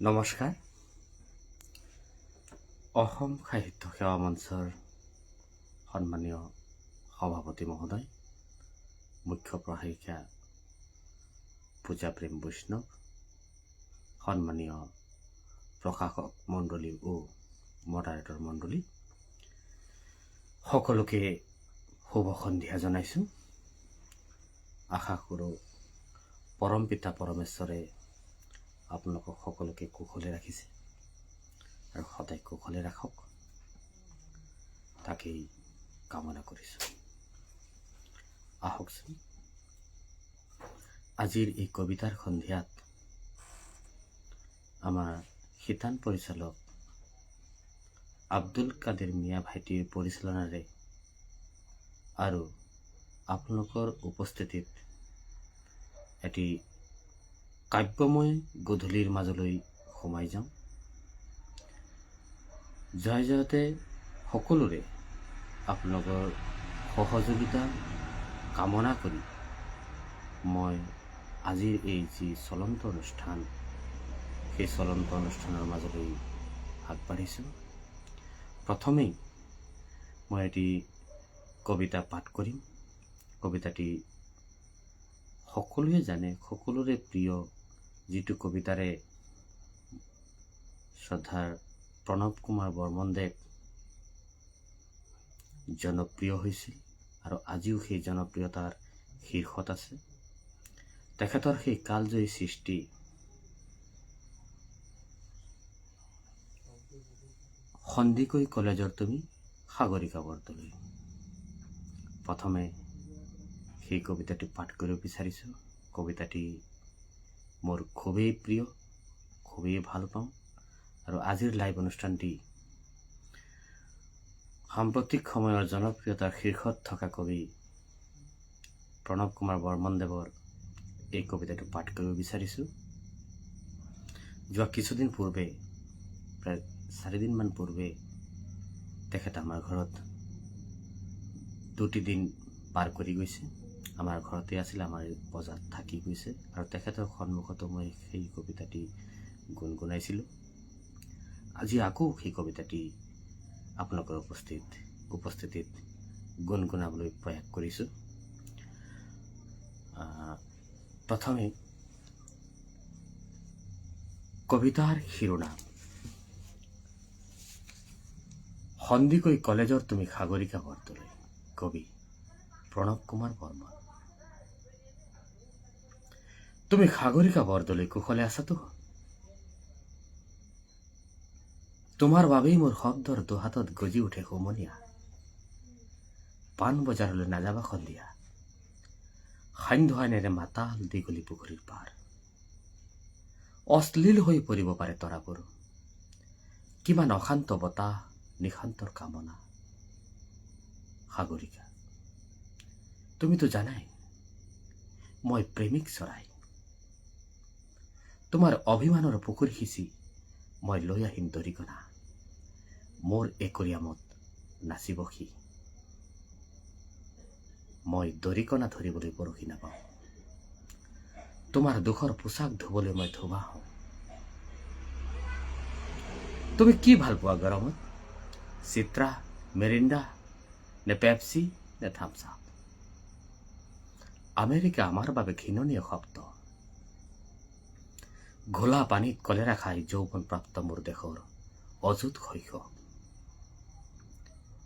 নমস্কাৰ। অসম সাহিত্য সেৱা মঞ্চৰ সন্মানীয় সভাপতি মহোদয়, মুখ্য প্ৰশাসিকা পূজা প্ৰেম বৈষ্ণৱ, সন্মানীয় প্ৰকাশক মণ্ডলী ও মডাৰেটৰ মণ্ডলী, সকলোকে শুভ সন্ধিয়া জনাইছোঁ। আশা কৰোঁ পৰম পিতা পৰমেশ্বৰে আপোনালোকক সকলোকে কুশলে ৰাখিছে আৰু সদায় কুশলে ৰাখক, তাকেই কামনা কৰিছোঁ। আহকচোন, আজিৰ এই কবিতাৰ সন্ধিয়াত আমাৰ শিতান পৰিচালক আব্দুল কাদিৰ মিয়া ভাইটিৰ পৰিচালনাৰে আৰু আপোনালোকৰ উপস্থিতিত এটি কাব্যময় গধূলিৰ মাজলৈ সোমাই যাওঁ। জয়তে সকলোৰে আপোনালোকৰ সহযোগিতা কামনা কৰি মই আজিৰ এই যি চলন্ত অনুষ্ঠান, সেই চলন্ত অনুষ্ঠানৰ মাজলৈ আগবাঢ়িছোঁ। প্ৰথমেই মই এটি কবিতা পাঠ কৰিম। কবিতাটি সকলোৱে জানে, সকলোৰে প্ৰিয়, যিটো কবিতাৰে শ্ৰদ্ধাৰ প্ৰণৱ কুমাৰ বৰ্মনদেৱ জনপ্ৰিয় হৈছিল আৰু আজিও সেই জনপ্ৰিয়তাৰ শীৰ্ষত আছে। তেখেতৰ সেই কালজয়ী সৃষ্টি সন্দিকৈ কলেজৰ তুমি সাগৰিকা বৰদলৈ। প্ৰথমে সেই কবিতাটি পাঠ কৰিব বিচাৰিছোঁ। কবিতাটি মোৰ খুবেই প্ৰিয়, খুবেই ভাল পাওঁ আৰু আজিৰ লাইভ অনুষ্ঠানটি সাম্প্ৰতিক সময়ৰ জনপ্ৰিয়তাৰ শীৰ্ষত থকা কবি প্ৰণৱ কুমাৰ বৰ্মনদেৱৰ এই কবিতাটো পাঠ কৰিব বিচাৰিছোঁ। যোৱা কিছুদিন পূৰ্বে, প্ৰায় 4 দিনমান পূৰ্বে তেখেত আমাৰ ঘৰত 2টি দিন পাৰ কৰি গৈছে। আমাৰ ঘৰতে আছিল, আমাৰ বজাত থাকি গৈছে আৰু তেখেতৰ সন্মুখতো মই সেই কবিতাটি গুণগুণাইছিলোঁ। আজি আকৌ সেই কবিতাটি আপোনালোকৰ উপস্থিতিত গুণগুণাবলৈ প্ৰয়াস কৰিছোঁ। প্ৰথমে কবিতাৰ শিৰোনাম সন্দিকৈ কলেজৰ তুমি সাগৰিকা বৰদলৈ। কবি প্ৰণৱ কুমাৰ বৰ্মন। তুমি সাগৰিকা বৰদলৈ কুশলে আছাতো? তোমাৰ বাবেই মোৰ শব্দৰ দুহাতত গজি উঠে হুমনীয়া। পাণ বজাৰলৈ নাযাবা সন্ধিয়া, সান্ধ্য আইনেৰে মাতাল দীঘলী পুখুৰীৰ পাৰ। অশ্লীল হৈ পৰিব পাৰে তৰাবোৰ, কিমান অশান্ত বতাহ, নিশান্তৰ কামনা। সাগৰিকা, তুমিতো জানাই মই প্ৰেমিক চৰাই। তোমাৰ অভিমানৰ পুখুৰী সিঁচি মই লৈ আহিম দৰিকণা। মোৰ একৰিয়ামত নাচিব সি, মই দৰিকণা ধৰিবলৈ বৰশী নাপাওঁ। তোমাৰ দুখৰ পোচাক ধুবলৈ মই ধুবা হওঁ। তুমি কি ভাল পোৱা গৰমত? চিত্ৰা, মেৰিণ্ডা নে পেপচি নে থামছ আপ? আমেৰিকা আমাৰ বাবে ঘৃণনীয় শব্দ। ঘোলা পানীত কলেৰা খাই যৌৱন প্ৰাপ্ত মোৰ দেশৰ অযুত শৈশৱ।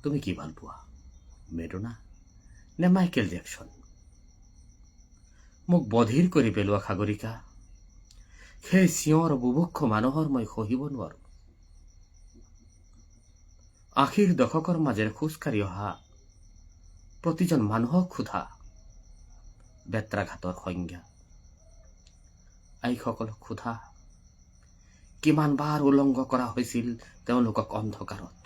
তুমি কি ভাল পোৱা? মেডোনা নে মাইকেল জেকচন? মোক বধিৰ কৰি পেলোৱা সাগৰিকা, সেই চিঞৰ বুভুক্ষ মানুহৰ মই সহিব নোৱাৰো। 80ৰ দশকৰ মাজেৰে খোজকাঢ়ি অহা প্ৰতিজন মানুহক সোধা বেত্ৰাঘাতৰ সংজ্ঞা। আইসকলক সোধা কিমান বাৰ উলংঘ কৰা হৈছিল তেওঁলোকক অন্ধকাৰত।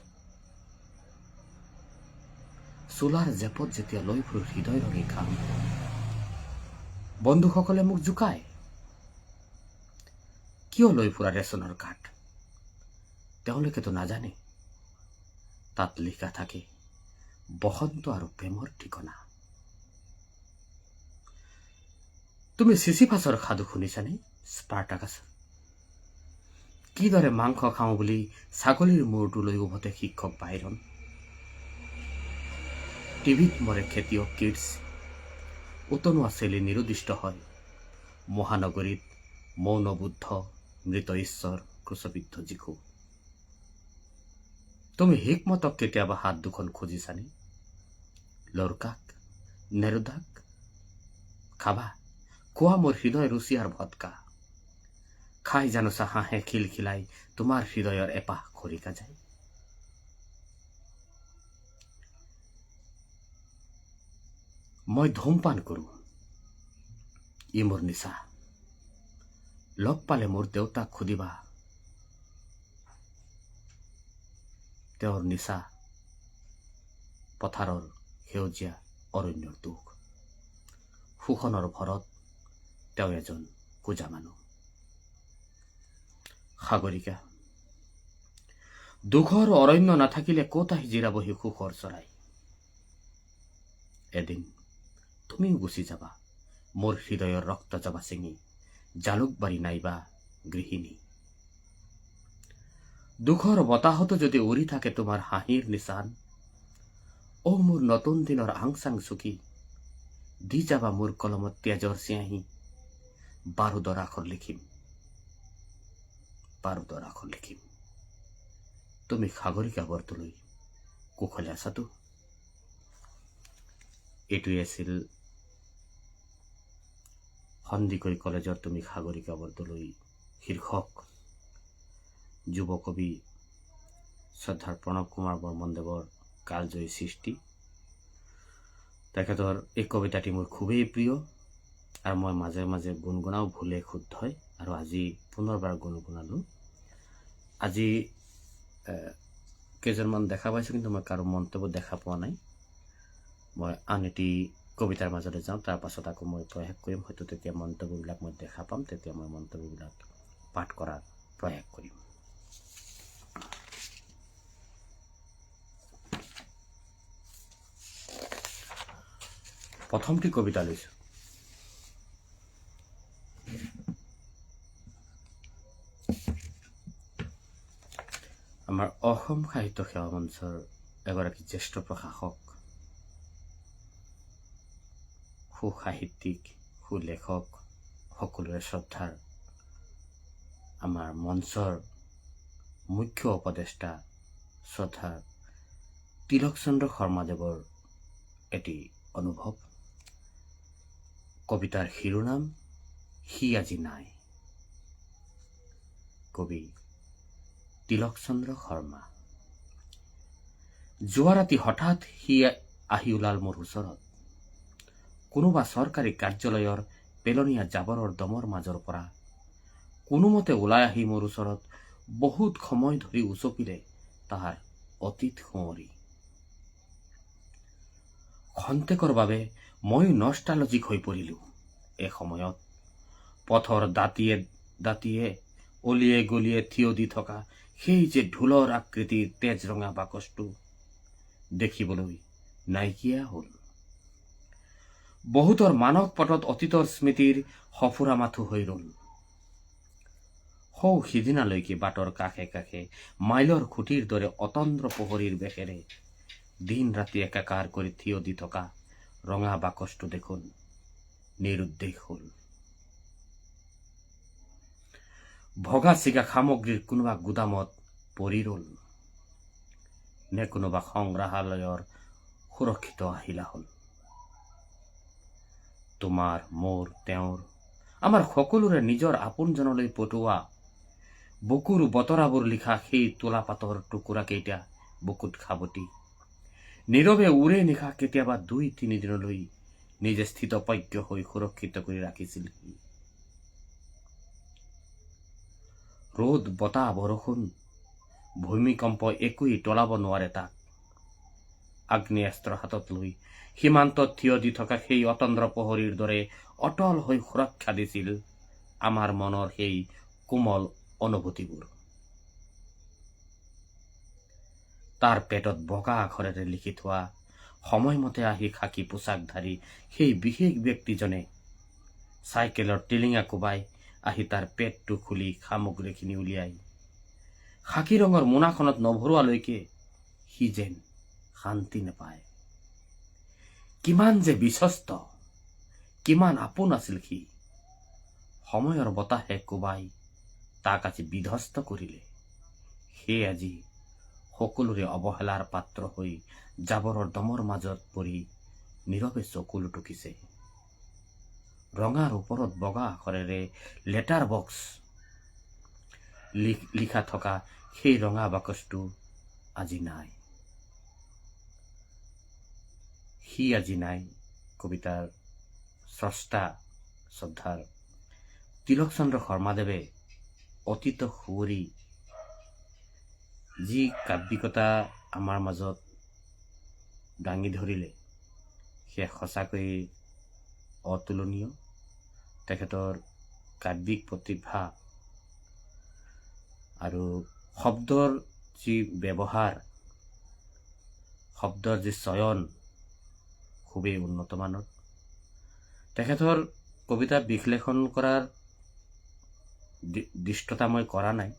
চোলাৰ জেপত যেতিয়া লৈ ফুৰো হৃদয় ৰঙী খাম, বন্ধুসকলে মোক জোকায় কিয় লৈ ফুৰা ৰেচনৰ কাৰ্ড। তেওঁলোকেতো নাজানে তাত লিখা থাকে বসন্ত আৰু প্ৰেমৰ ঠিকনা। তুমি চিচিফাছৰ সাধু শুনিছানে? স্পাৰ্টাকাছ কিদৰে মাংস খাওঁ বুলি ছাগলীৰ মূৰটো লৈ উভতে শিক্ষক বাইৰন। টিভিত মৰে খেতিয়ক কিডছ, উতনোৱা চেলি নিৰুদ্দিষ্ট হয়। মহানগৰীত মৌন বুদ্ধ, মৃত ঈশ্বৰ, ক্ৰুচবিদ্ধ যীশু। তুমি হিকমতক কেতিয়াবা হাত দুখন খুজিছানে? লৰকাক, নেৰুদাক? খাবা, খোৱা মোৰ হৃদয় ৰুচিয়াৰ ভদকা। খাই জানোচা হাঁহে খিলখিলাই তোমাৰ হৃদয়ৰ এপাহ খৰিকা যায়। মই ধূমপান কৰো, ই মোৰ নিচা। লগ পালে মোৰ দেউতাক সুধিবা, তেওঁৰ নিচা পথাৰৰ সেউজীয়া অৰণ্যৰ দুখ। শোষণৰ ভৰত তেওঁ এজন কোজা মানুহ। সাগৰিকা, দুখৰ অৰণ্য নাথাকিলে ক'ত আহি জিৰাবহি সুখৰ চৰাই। এদিন তুমিও গুচি যাবা মোৰ হৃদয়ৰ ৰক্ত জবা ছিঙি, জালুকবাৰী নাইবা গৃহিণী। দুখৰ বতাহতো যদি উৰি থাকে তোমাৰ হাঁহিৰ নিচান, মোৰ নতুন দিনৰ আংচাং চুকি, দি যাবা মোৰ কলমত তেজৰ চিয়াহী। বাৰুদৰ আখৰ লিখিম, বাৰুদৰ আখৰ লিখিম। তুমি সাগৰিকা বৰদলৈ কুশলে আছাতো? এইটোৱে আছিল সন্দিকৈ কলেজৰ তুমি সাগৰিকা বৰদলৈ শীৰ্ষক যুৱ কবি শ্ৰদ্ধাৰ প্ৰণৱ কুমাৰ বৰ্মনদেৱৰ কালজয়ী সৃষ্টি। তেখেতৰ এই কবিতাটি মোৰ খুবেই প্ৰিয় আৰু মই মাজে মাজে গুণগুণাও ভুলে শুদ্ধই, আৰু আজি পুনৰবাৰ গুণগুণালো। আজি কেইজনমান দেখা পাইছোঁ, কিন্তু মই কাৰো মন্তব্য দেখা পোৱা নাই। মই আন এটি কবিতাৰ মাজলৈ যাওঁ, তাৰ পাছত আকৌ মই প্ৰয়াস কৰিম। হয়তো তেতিয়া মন্তব্যবিলাক মই দেখা পাম, তেতিয়া মই মন্তব্যবিলাক পাঠ কৰাৰ প্ৰয়াস কৰিম। প্ৰথমটি কবিতা লৈছোঁ। আমাৰ অসম সাহিত্য সেৱা মঞ্চৰ এগৰাকী জ্যেষ্ঠ প্ৰশাসক, সুসাহিত্যিক, সুলেখক, সকলোৰে শ্ৰদ্ধাৰ আমাৰ মঞ্চৰ মুখ্য উপদেষ্টা শ্ৰদ্ধাৰ তিলকচন্দ্ৰ শৰ্মাদেৱৰ এটি অনুভৱ। কবিতাৰ শিৰোনাম সি আজি নাই। কবি তিলকচন্দ্ৰ শৰ্মা। যোৱা ৰাতি হঠাৎ সি আহি ওলাল মোৰ ওচৰত, কোনোবা চৰকাৰী কাৰ্যালয়ৰ পেলনীয়া জাবৰৰ দমৰ মাজৰ পৰা। কোনোমতে ওলাই আহি মোৰ ওচৰত বহুত সময় ধৰি উচপিলে তাহাৰ অতীত সোঁৱৰি। খন্তেকৰ বাবে ময়ো নষ্টালজিক হৈ পৰিলোঁ। এই সময়ত পথৰ দাঁতিয়ে দাঁতিয়ে অলিয়ে গলিয়ে থিয় দি থকা সেই যে ঢোলৰ আকৃতিৰ তেজৰঙা বাকচটো দেখিবলৈ নাইকিয়া হ'ল। বহুতৰ মানস পটত অতীতৰ স্মৃতিৰ সফুৰা মাথো হৈ ৰ'ল। সৌ সিদিনালৈকে বাটৰ কাষে কাষে মাইলৰ খুঁটিৰ দৰে অতন্দ্ৰ পোহৰীৰ বেশেৰে দিন ৰাতি একাকাৰ কৰি থিয় দি থকা ৰঙা বাকচটো দেখোন নিৰুদ্দেশ হ'ল। ভগা চিগা সামগ্ৰীৰ কোনোবা গুদামত পৰি ৰ'ল, নে কোনোবা সংগ্ৰহালয়ৰ সুৰক্ষিত আহিলা হ'ল। তোমাৰ, মোৰ, তেওঁৰ, আমাৰ সকলোৰে নিজৰ আপোনজনলৈ পঠোৱা বুকুৰ বতৰাবোৰ লিখা সেই তোলাপাতৰ টুকুৰাকেইটা বুকুত খাবতি নীৰৱে উৰে নিশা কেতিয়াবা ২-৩ দিনলৈ নিজে স্থিতপ্ৰজ্ঞ হৈ সুৰক্ষিত কৰি ৰাখিছিল সি। ৰ'দ, বতাহ, বৰষুণ, ভূমিকম্প একোৱেই টলাব নোৱাৰে তাক। আগ্নেয়াস্ত্ৰ হাতত লৈ সীমান্তত থিয় দি থকা সেই অতন্দ্ৰ পোহৰীৰ দৰে অটল হৈ সুৰক্ষা দিছিল আমাৰ মনৰ সেই কোমল অনুভূতিবোৰ। তাৰ পেটত বগা আখৰেৰে লিখি থোৱা সময়মতে আহি খাকী পোছাকধাৰী সেই বিশেষ ব্যক্তিজনে চাইকেলৰ টিলিঙা কোবাই আহি তাৰ পেটটো খুলি সামগ্ৰীখিনি উলিয়াই খাকী ৰঙৰ মোনাখনত নভৰোৱালৈকে সি যেন শান্তি নাপায়। কিমান যে বিশ্বস্ত, কিমান আপোন আছিল সি। সময়ৰ বতাহে কোবাই তাক আজি বিধ্বস্ত কৰিলে। সেয়ে আজি সকলোৰে অৱহেলাৰ পাত্ৰ হৈ জাবৰৰ দমৰ মাজত পৰি নীৰৱে চকু লুটুকিছে। ৰঙাৰ ওপৰত বগা আখৰেৰে লেটাৰ বক্স লিখা থকা সেই ৰঙা বাকচটো আজি নাই। সি আজি নাই। কবিতাৰ স্ৰষ্টা শ্ৰদ্ধাৰ তিলকচন্দ্ৰ শৰ্মাদেৱে অতীত সুঁৱৰি যি কাব্যিকতা আমাৰ মাজত দাঙি ধৰিলে, সেয়া সঁচাকৈয়ে অতুলনীয়। তেখেতৰ কাব্যিক প্ৰতিভা আৰু শব্দৰ যি ব্যৱহাৰ, শব্দৰ যি চয়ন খুবেই উন্নত মানৰ। তেখেতৰ কবিতা বিশ্লেষণ কৰাৰ দৃষ্টতা মই কৰা নাই,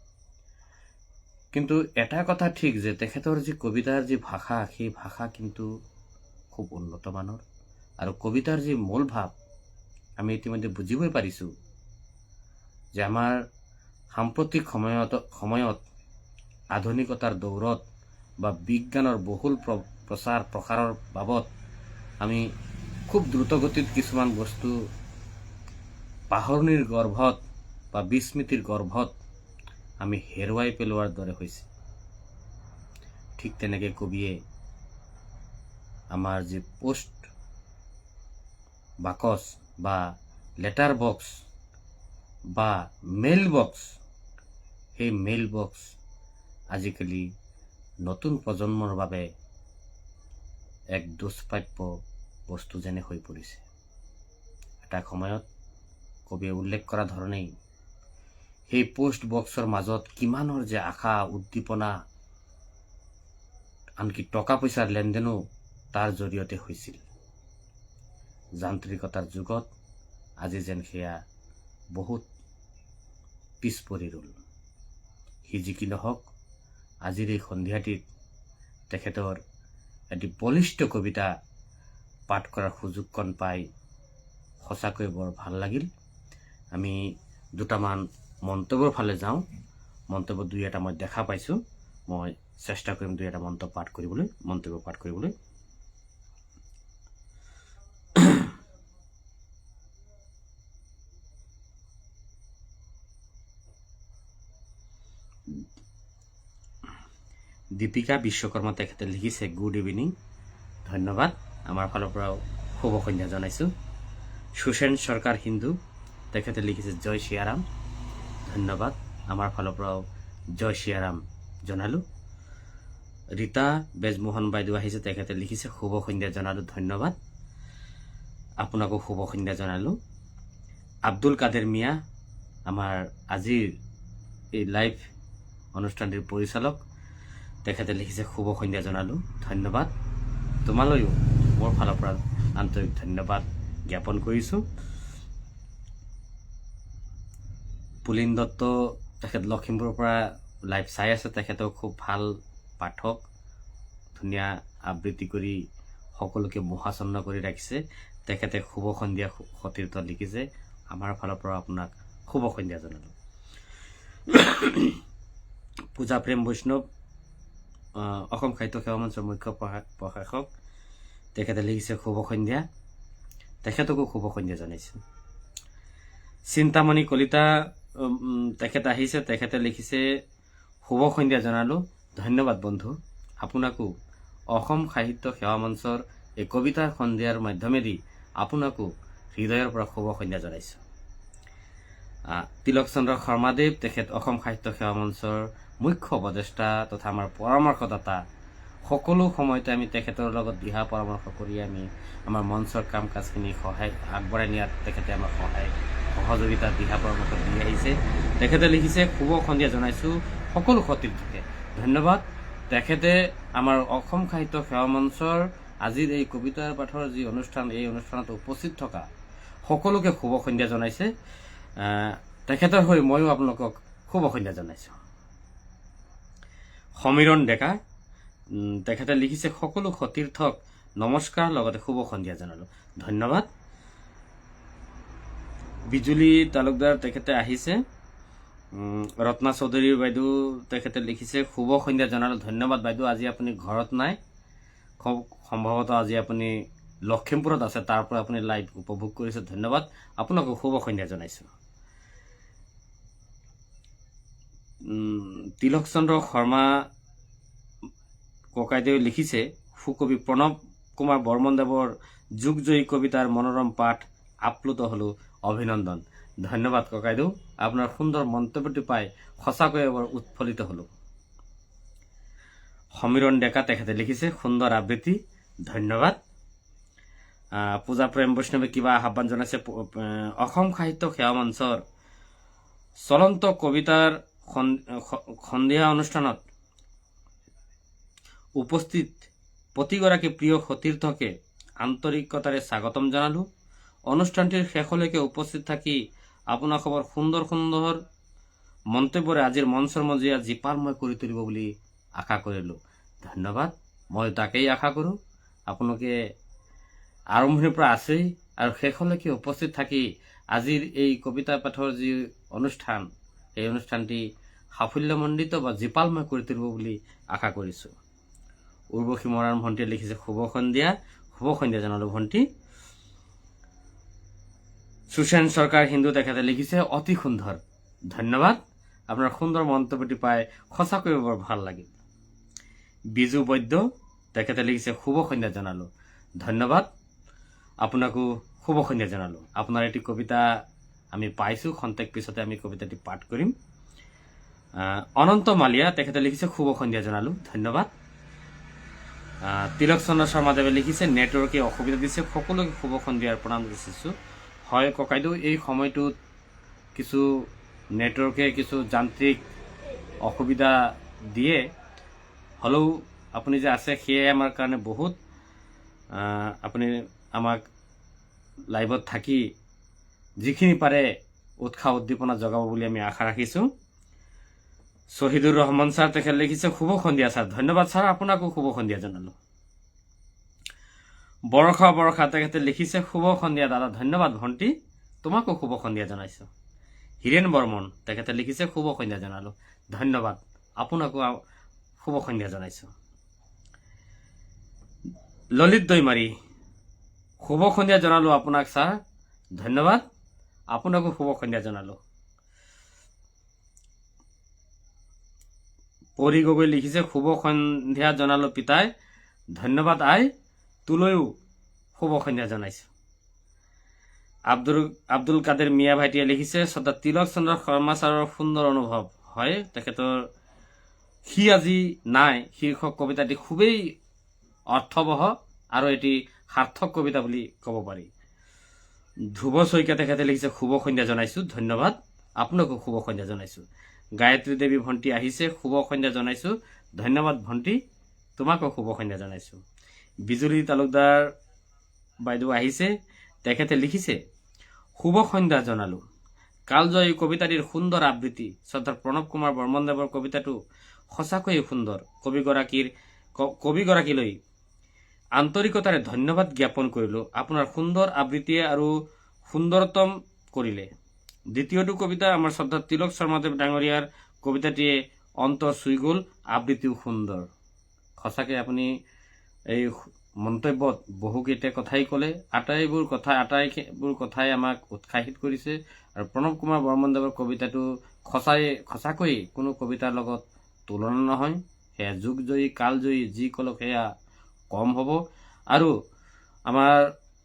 কিন্তু এটা কথা ঠিক যে তেখেতৰ যি কবিতাৰ যি ভাষা, সেই ভাষা কিন্তু খুব উন্নত মানৰ। আৰু কবিতাৰ যি মূল ভাৱ আমি ইতিমধ্যে বুজিবই পাৰিছোঁ যে আমাৰ সাম্প্ৰতিক সময়ত আধুনিকতাৰ দৌৰত বা বিজ্ঞানৰ বহুল প্ৰচাৰ প্ৰসাৰৰ বাবদ আমি খুব দ্ৰুতগতিত কিছুমান বস্তু পাহৰণিৰ গৰ্ভত বা বিস্মৃতিৰ গৰ্ভত আমি হেৰুৱাই পেলোৱাৰ দৰে হৈছে। ঠিক তেনেকৈ কবিয়ে আমাৰ যি পোষ্ট বাকচ বা লেটাৰ বক্স বা মেইল বক্স, সেই মেইল বক্স আজিকালি নতুন প্ৰজন্মৰ বাবে এক দুষ্প্ৰাপ্য বস্তু যেনে হৈ পৰিছে। এটা সময়ত কবিয়ে উল্লেখ কৰা ধৰণেই সেই পোষ্ট বক্সৰ মাজত কিমানৰ যে আশা, উদ্দীপনা, আনকি টকা পইচাৰ লেনদেনো তাৰ জৰিয়তে হৈছিল। যান্ত্ৰিকতাৰ যুগত আজি যেন সেয়া বহুত পিছ পৰি ৰ'ল। সি যি কি নহওক, আজিৰ এই সন্ধিয়াটিত তেখেতৰ এটি বলিষ্ঠ কবিতা পাঠ কৰাৰ সুযোগকণ পাই সঁচাকৈ বৰ ভাল লাগিল। আমি দুটামান মন্তব্যৰ ফালে যাওঁ। মন্তব্য দুই এটা মই দেখা পাইছোঁ, মই চেষ্টা কৰিম দুই এটা মন্তব্য পাঠ কৰিবলৈ। দীপিকা বিশ্বকৰ্মা তেখেতে লিখিছে, গুড ইভিনিং, ধন্যবাদ। আমাৰ ফালৰ পৰাও শুভ সন্ধ্যা জনাইছোঁ। সুশেন সৰকাৰ হিন্দু তেখেতে লিখিছে, জয় শ্ৰীৰাম, ধন্যবাদ। আমাৰ ফালৰ পৰাও জয় শ্ৰীৰাম জনালোঁ। ৰীতা বেজমোহন বাইদেউ আহিছে, তেখেতে লিখিছে, শুভ সন্ধ্যা জনালোঁ, ধন্যবাদ। আপোনাকো শুভ সন্ধ্যা জনালোঁ। আব্দুল কাদের মিয়া, আমাৰ আজিৰ এই লাইভ অনুষ্ঠানটিৰ পৰিচালক, তেখেতে লিখিছে, শুভ সন্ধ্যা জনালোঁ, ধন্যবাদ। তোমালৈও মোৰ ফালৰ পৰা আন্তৰিক ধন্যবাদ জ্ঞাপন কৰিছোঁ। পুলিন দত্ত তেখেত লখিমপুৰৰ পৰা লাইভ চাই আছে, তেখেতেও খুব ভাল পাঠক, ধুনীয়া আবৃত্তি কৰি সকলোকে মোহাচন্ন কৰি ৰাখিছে। তেখেতে শুভ সন্ধ্যা সতীৰ্থ লিখিছে, আমাৰ ফালৰ পৰা আপোনাক শুভ সন্ধ্যা জনালোঁ। পূজা প্ৰেম বৈষ্ণৱ, অসম সাহিত্য সেৱা মঞ্চৰ মুখ্য প্ৰশাসক, তেখেতে লিখিছে, শুভ সন্ধ্যা, তেখেতকো শুভ সন্ধ্যা জনাইছোঁ। চিন্তামণি কলিতা তেখেত আহিছে, তেখেতে লিখিছে, শুভ সন্ধ্যা জনালোঁ, ধন্যবাদ বন্ধু। আপোনাকো অসম সাহিত্য সেৱা মঞ্চৰ এই কবিতাৰ সন্ধিয়াৰ মাধ্যমেদি আপোনাকো হৃদয়ৰ পৰা শুভ সন্ধ্যা জনাইছোঁ। তিলকচন্দ্ৰ শৰ্মাদেৱ তেখেত অসম সাহিত্য সেৱা মঞ্চৰ মুখ্য উপদেষ্টা তথা আমাৰ পৰামৰ্শদাতা। সকলো সময়তে আমি তেখেতৰ লগত দিহা পৰামৰ্শ কৰি আমি আমাৰ মঞ্চৰ কাম কাজখিনি আগবঢ়াই নিয়াত তেখেতে আমাক সহযোগিতা দিহা পৰামৰ্শ দি আহিছে। তেখেতে লিখিছে, শুভ সন্ধ্যা জনাইছোঁ সকলো সতীৰ্থকে, ধন্যবাদ। তেখেতে আমাৰ অসম সাহিত্য সেৱা মঞ্চৰ আজিৰ এই কবিতাৰ পাঠৰ যি অনুষ্ঠান, এই অনুষ্ঠানত উপস্থিত থকা সকলোকে শুভ সন্ধ্যা জনাইছে। তেখেতৰ হৈ ময়ো আপোনালোকক শুভ সন্ধ্যা জনাইছোঁ। সমীৰণ ডেকা তেখেতে লিখিছে সকলো সতীৰ্থক নমস্কাৰ লগতে শুভ সন্ধিয়া জনালো ধন্যবাদ। বিজুলী তালুকদাৰ তেখেতে আহিছে। ৰত্না চৌধুৰীৰ বাইদেউ তেখেতে লিখিছে শুভ সন্ধিয়া জনালো ধন্যবাদ বাইদেউ। আজি আপুনি ঘৰত নাই, খুব সম্ভৱতঃ আজি আপুনি লখিমপুৰত আছে, তাৰ পৰা আপুনি লাইভ উপভোগ কৰিছে, ধন্যবাদ। আপোনাকো শুভ সন্ধিয়া জনাইছোঁ। তিলক চন্দ্ৰ শৰ্মা ককাইদেৱে লিখিছে সুকবি প্ৰণৱ কুমাৰ বৰ্মনদেৱৰ যুগজয়ী কবিতাৰ মনোৰম পাঠ আপলোড হলো, অভিনন্দন। ধন্যবাদ ককাইদেউ, আপোনাৰ সুন্দৰ মন্তব্যটি পাই সঁচাকৈয়ে বৰ উৎফুল্লিত হলো। সমীৰণ ডেকা তেখেতে লিখিছে সুন্দৰ আবৃত্তি, ধন্যবাদ। পূজা প্ৰেম বৈষ্ণৱে কিবা আহ্বান জনাইছে। অসম সাহিত্য সেৱা মঞ্চৰ চলন্ত কবিতাৰ সন্ধিয়া অনুষ্ঠানত উপস্থিত প্ৰতিগৰাকী প্ৰিয় সতীৰ্থকে আন্তৰিকতাৰে স্বাগতম জনালো। অনুষ্ঠানটিৰ শেষলৈকে উপস্থিত থাকি আপোনালোকৰ সুন্দৰ সুন্দৰ মন্তব্যৰে আজিৰ মঞ্চৰ মজিয়া জীপালময় কৰি তুলিব বুলি আশা কৰিলোঁ, ধন্যবাদ। মই তাকেই আশা কৰোঁ। আপোনালোকে আৰম্ভণিৰ পৰা আছেই আৰু শেষলৈকে উপস্থিত থাকি আজিৰ এই কবিতা পাঠৰ যি অনুষ্ঠান, এই অনুষ্ঠানটি সাফল্যমণ্ডিত বা জীপালময় কৰি তুলিব বুলি আশা কৰিছোঁ। উৰ্বশী মৰাণ ভণ্টিয়ে লিখিছে শুভ সন্ধিয়া জনালো ভণ্টি। সুশেন চৰকাৰ হিন্দু তেখেতে লিখিছে অতি সুন্দৰ, ধন্যবাদ। আপোনাৰ সুন্দৰ মন্তব্যটি পাই সঁচাকৈ বৰ ভাল লাগিল। বিজু বৈদ্য তেখেতে লিখিছে শুভ সন্ধিয়া জনালো, ধন্যবাদ। আপোনাকো শুভ সন্ধিয়া জনালো। আপোনাৰ এটি কবিতা আমি পাইছোঁ, খন্তেক পিছতে আমি কবিতাটি পাঠ কৰিম। অনন্ত মালিয়া তেখেতে লিখিছে শুভ সন্ধিয়া জনালো, ধন্যবাদ। তিলক চন্দ্ৰ শৰ্মাদেৱে লিখিছে নেটৱৰ্কে অসুবিধা দিছে, সকলোকে শুভ সন্ধিয়াৰ প্ৰণাম যাচিছোঁ। হয় ককাইদেউ, এই সময়টোত কিছু নেটৱৰ্কে কিছু যান্ত্ৰিক অসুবিধা দিয়ে, হ'লেও আপুনি যে আছে সেয়াই আমাৰ কাৰণে বহুত। আপুনি আমাক লাইভত থাকি যিখিনি পাৰে উৎসাহ উদ্দীপনা জগাব বুলি আমি আশা ৰাখিছোঁ। শহীদুৰ ৰহমান ছাৰ তেখেতে লিখিছে শুভ সন্ধিয়া ছাৰ, ধন্যবাদ ছাৰ, আপোনাকো শুভ সন্ধিয়া জনালো। বৰষা তেখেতে লিখিছে শুভ সন্ধিয়া দাদা, ধন্যবাদ ভণ্টি, তোমাকো শুভ সন্ধিয়া জনাইছোঁ। হীৰেণ বৰ্মন তেখেতে লিখিছে শুভ সন্ধিয়া জনালো, ধন্যবাদ, আপোনাকো শুভ সন্ধিয়া জনাইছোঁ। ললিত দৈমাৰী শুভ সন্ধিয়া জনালো আপোনাক ছাৰ, ধন্যবাদ, আপোনাকো শুভ সন্ধিয়া জনালো। পৰি গগৈ লিখিছে শুভ সন্ধিয়া জনালো পিতাই, ধন্যবাদ আই, তোলৈও শুভ সন্ধিয়া জনাইছোঁ। আব্দুল কাদের মিয়া ভাইটিয়ে লিখিছে শ্ৰদ্ধা তিলক চন্দ্ৰ শৰ্মা ছাৰৰ সুন্দৰ অনুভৱ হয়, তেখেতৰ সি আজি নাই শীৰ্ষক কবিতাটি খুবেই অৰ্থবহ আৰু এটি সাৰ্থক কবিতা বুলি ক'ব পাৰি। ধ্ৰুৱ শইকীয়া তেখেতে লিখিছে শুভ সন্ধিয়া জনাইছোঁ, ধন্যবাদ, আপোনাকো শুভ সন্ধিয়া জনাইছোঁ। গায়ত্ৰী দেৱী ভণ্টি আহিছে শুভ সন্ধিয়া জনাইছোঁ, ধন্যবাদ ভণ্টি, তোমাকো শুভ সন্ধিয়া জনাইছোঁ। বিজুলী তালুকদাৰ বাইদেউ আহিছে, তেখেতে লিখিছে শুভ সন্ধ্যা জনালো। কালজয়ী কবিতাটিৰ সুন্দৰ আবৃত্তি, শ্ৰদ্ধা প্ৰণৱ কুমাৰ বৰ্মনদেৱৰ কবিতাটো সঁচাকৈয়ে সুন্দৰ। কবিগৰাকীলৈ আন্তৰিকতাৰে ধন্যবাদ জ্ঞাপন কৰিলোঁ। আপোনাৰ সুন্দৰ আবৃত্তিয়ে আৰু সুন্দৰতম কৰিলে। দ্বিতীয়টো কবিতা আমাৰ শ্ৰদ্ধা তিলক শৰ্মাদেৱ ডাঙৰীয়াৰ কবিতাটিয়ে অন্তৰ চুই গ'ল, আবৃত্তিও সুন্দৰ। সঁচাকৈ আপুনি এই মন্তব্যত বহুকেইটা কথাই ক'লে, আটাইবোৰ কথাই আমাক উৎসাহিত কৰিছে। আৰু প্ৰণৱ কুমাৰ বৰ্মনদেৱৰ কবিতাটো সঁচাকৈ কোনো কবিতাৰ লগত তুলনা নহয়। সেয়া যুগজয়ী কালজয়ী, যি ক'লক সেয়া কম হ'ব। আৰু আমাৰ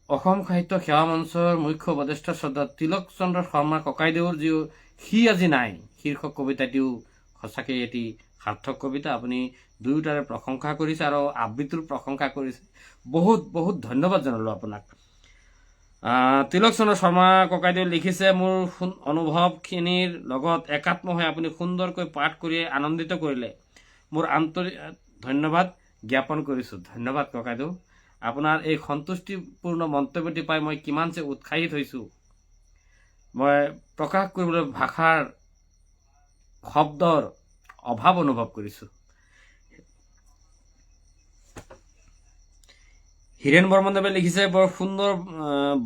অসম সাহিত্য সেৱা মঞ্চৰ মুখ্য উপদেষ্টা শ্ৰদ্ধা তিলক চন্দ্ৰ শৰ্মা ককাইদেউৰ যি সি আজি নাই শীৰ্ষক কবিতাটিও সঁচাকৈ এটি সাৰ্থক কবিতা। আপুনি দুয়োটাৰে প্ৰশংসা কৰিছে আৰু আবৃত্তিৰ প্ৰশংসা কৰিছে, বহুত বহুত ধন্যবাদ জনালোঁ আপোনাক। তিলক চন্দ্ৰ শৰ্মা ককাইদেউ লিখিছে মোৰ অনুভৱখিনিৰ লগত একাত্ম হৈ আপুনি সুন্দৰকৈ পাঠ কৰি আনন্দিত কৰিলে, মোৰ আন্তৰিক ধন্যবাদ জ্ঞাপন কৰিছোঁ। ধন্যবাদ ককাইদেউ, আপোনাৰ এই সন্তুষ্টিপূৰ্ণ মন্তব্যটি পাই মই কিমান যে উৎসাহিত হৈছোঁ, মই প্ৰকাশ কৰিবলৈ ভাষাৰ শব্দৰ অভাৱ অনুভৱ কৰিছোঁ। হীৰেণ বৰ্মনদেৱে লিখিছে, বৰ সুন্দৰ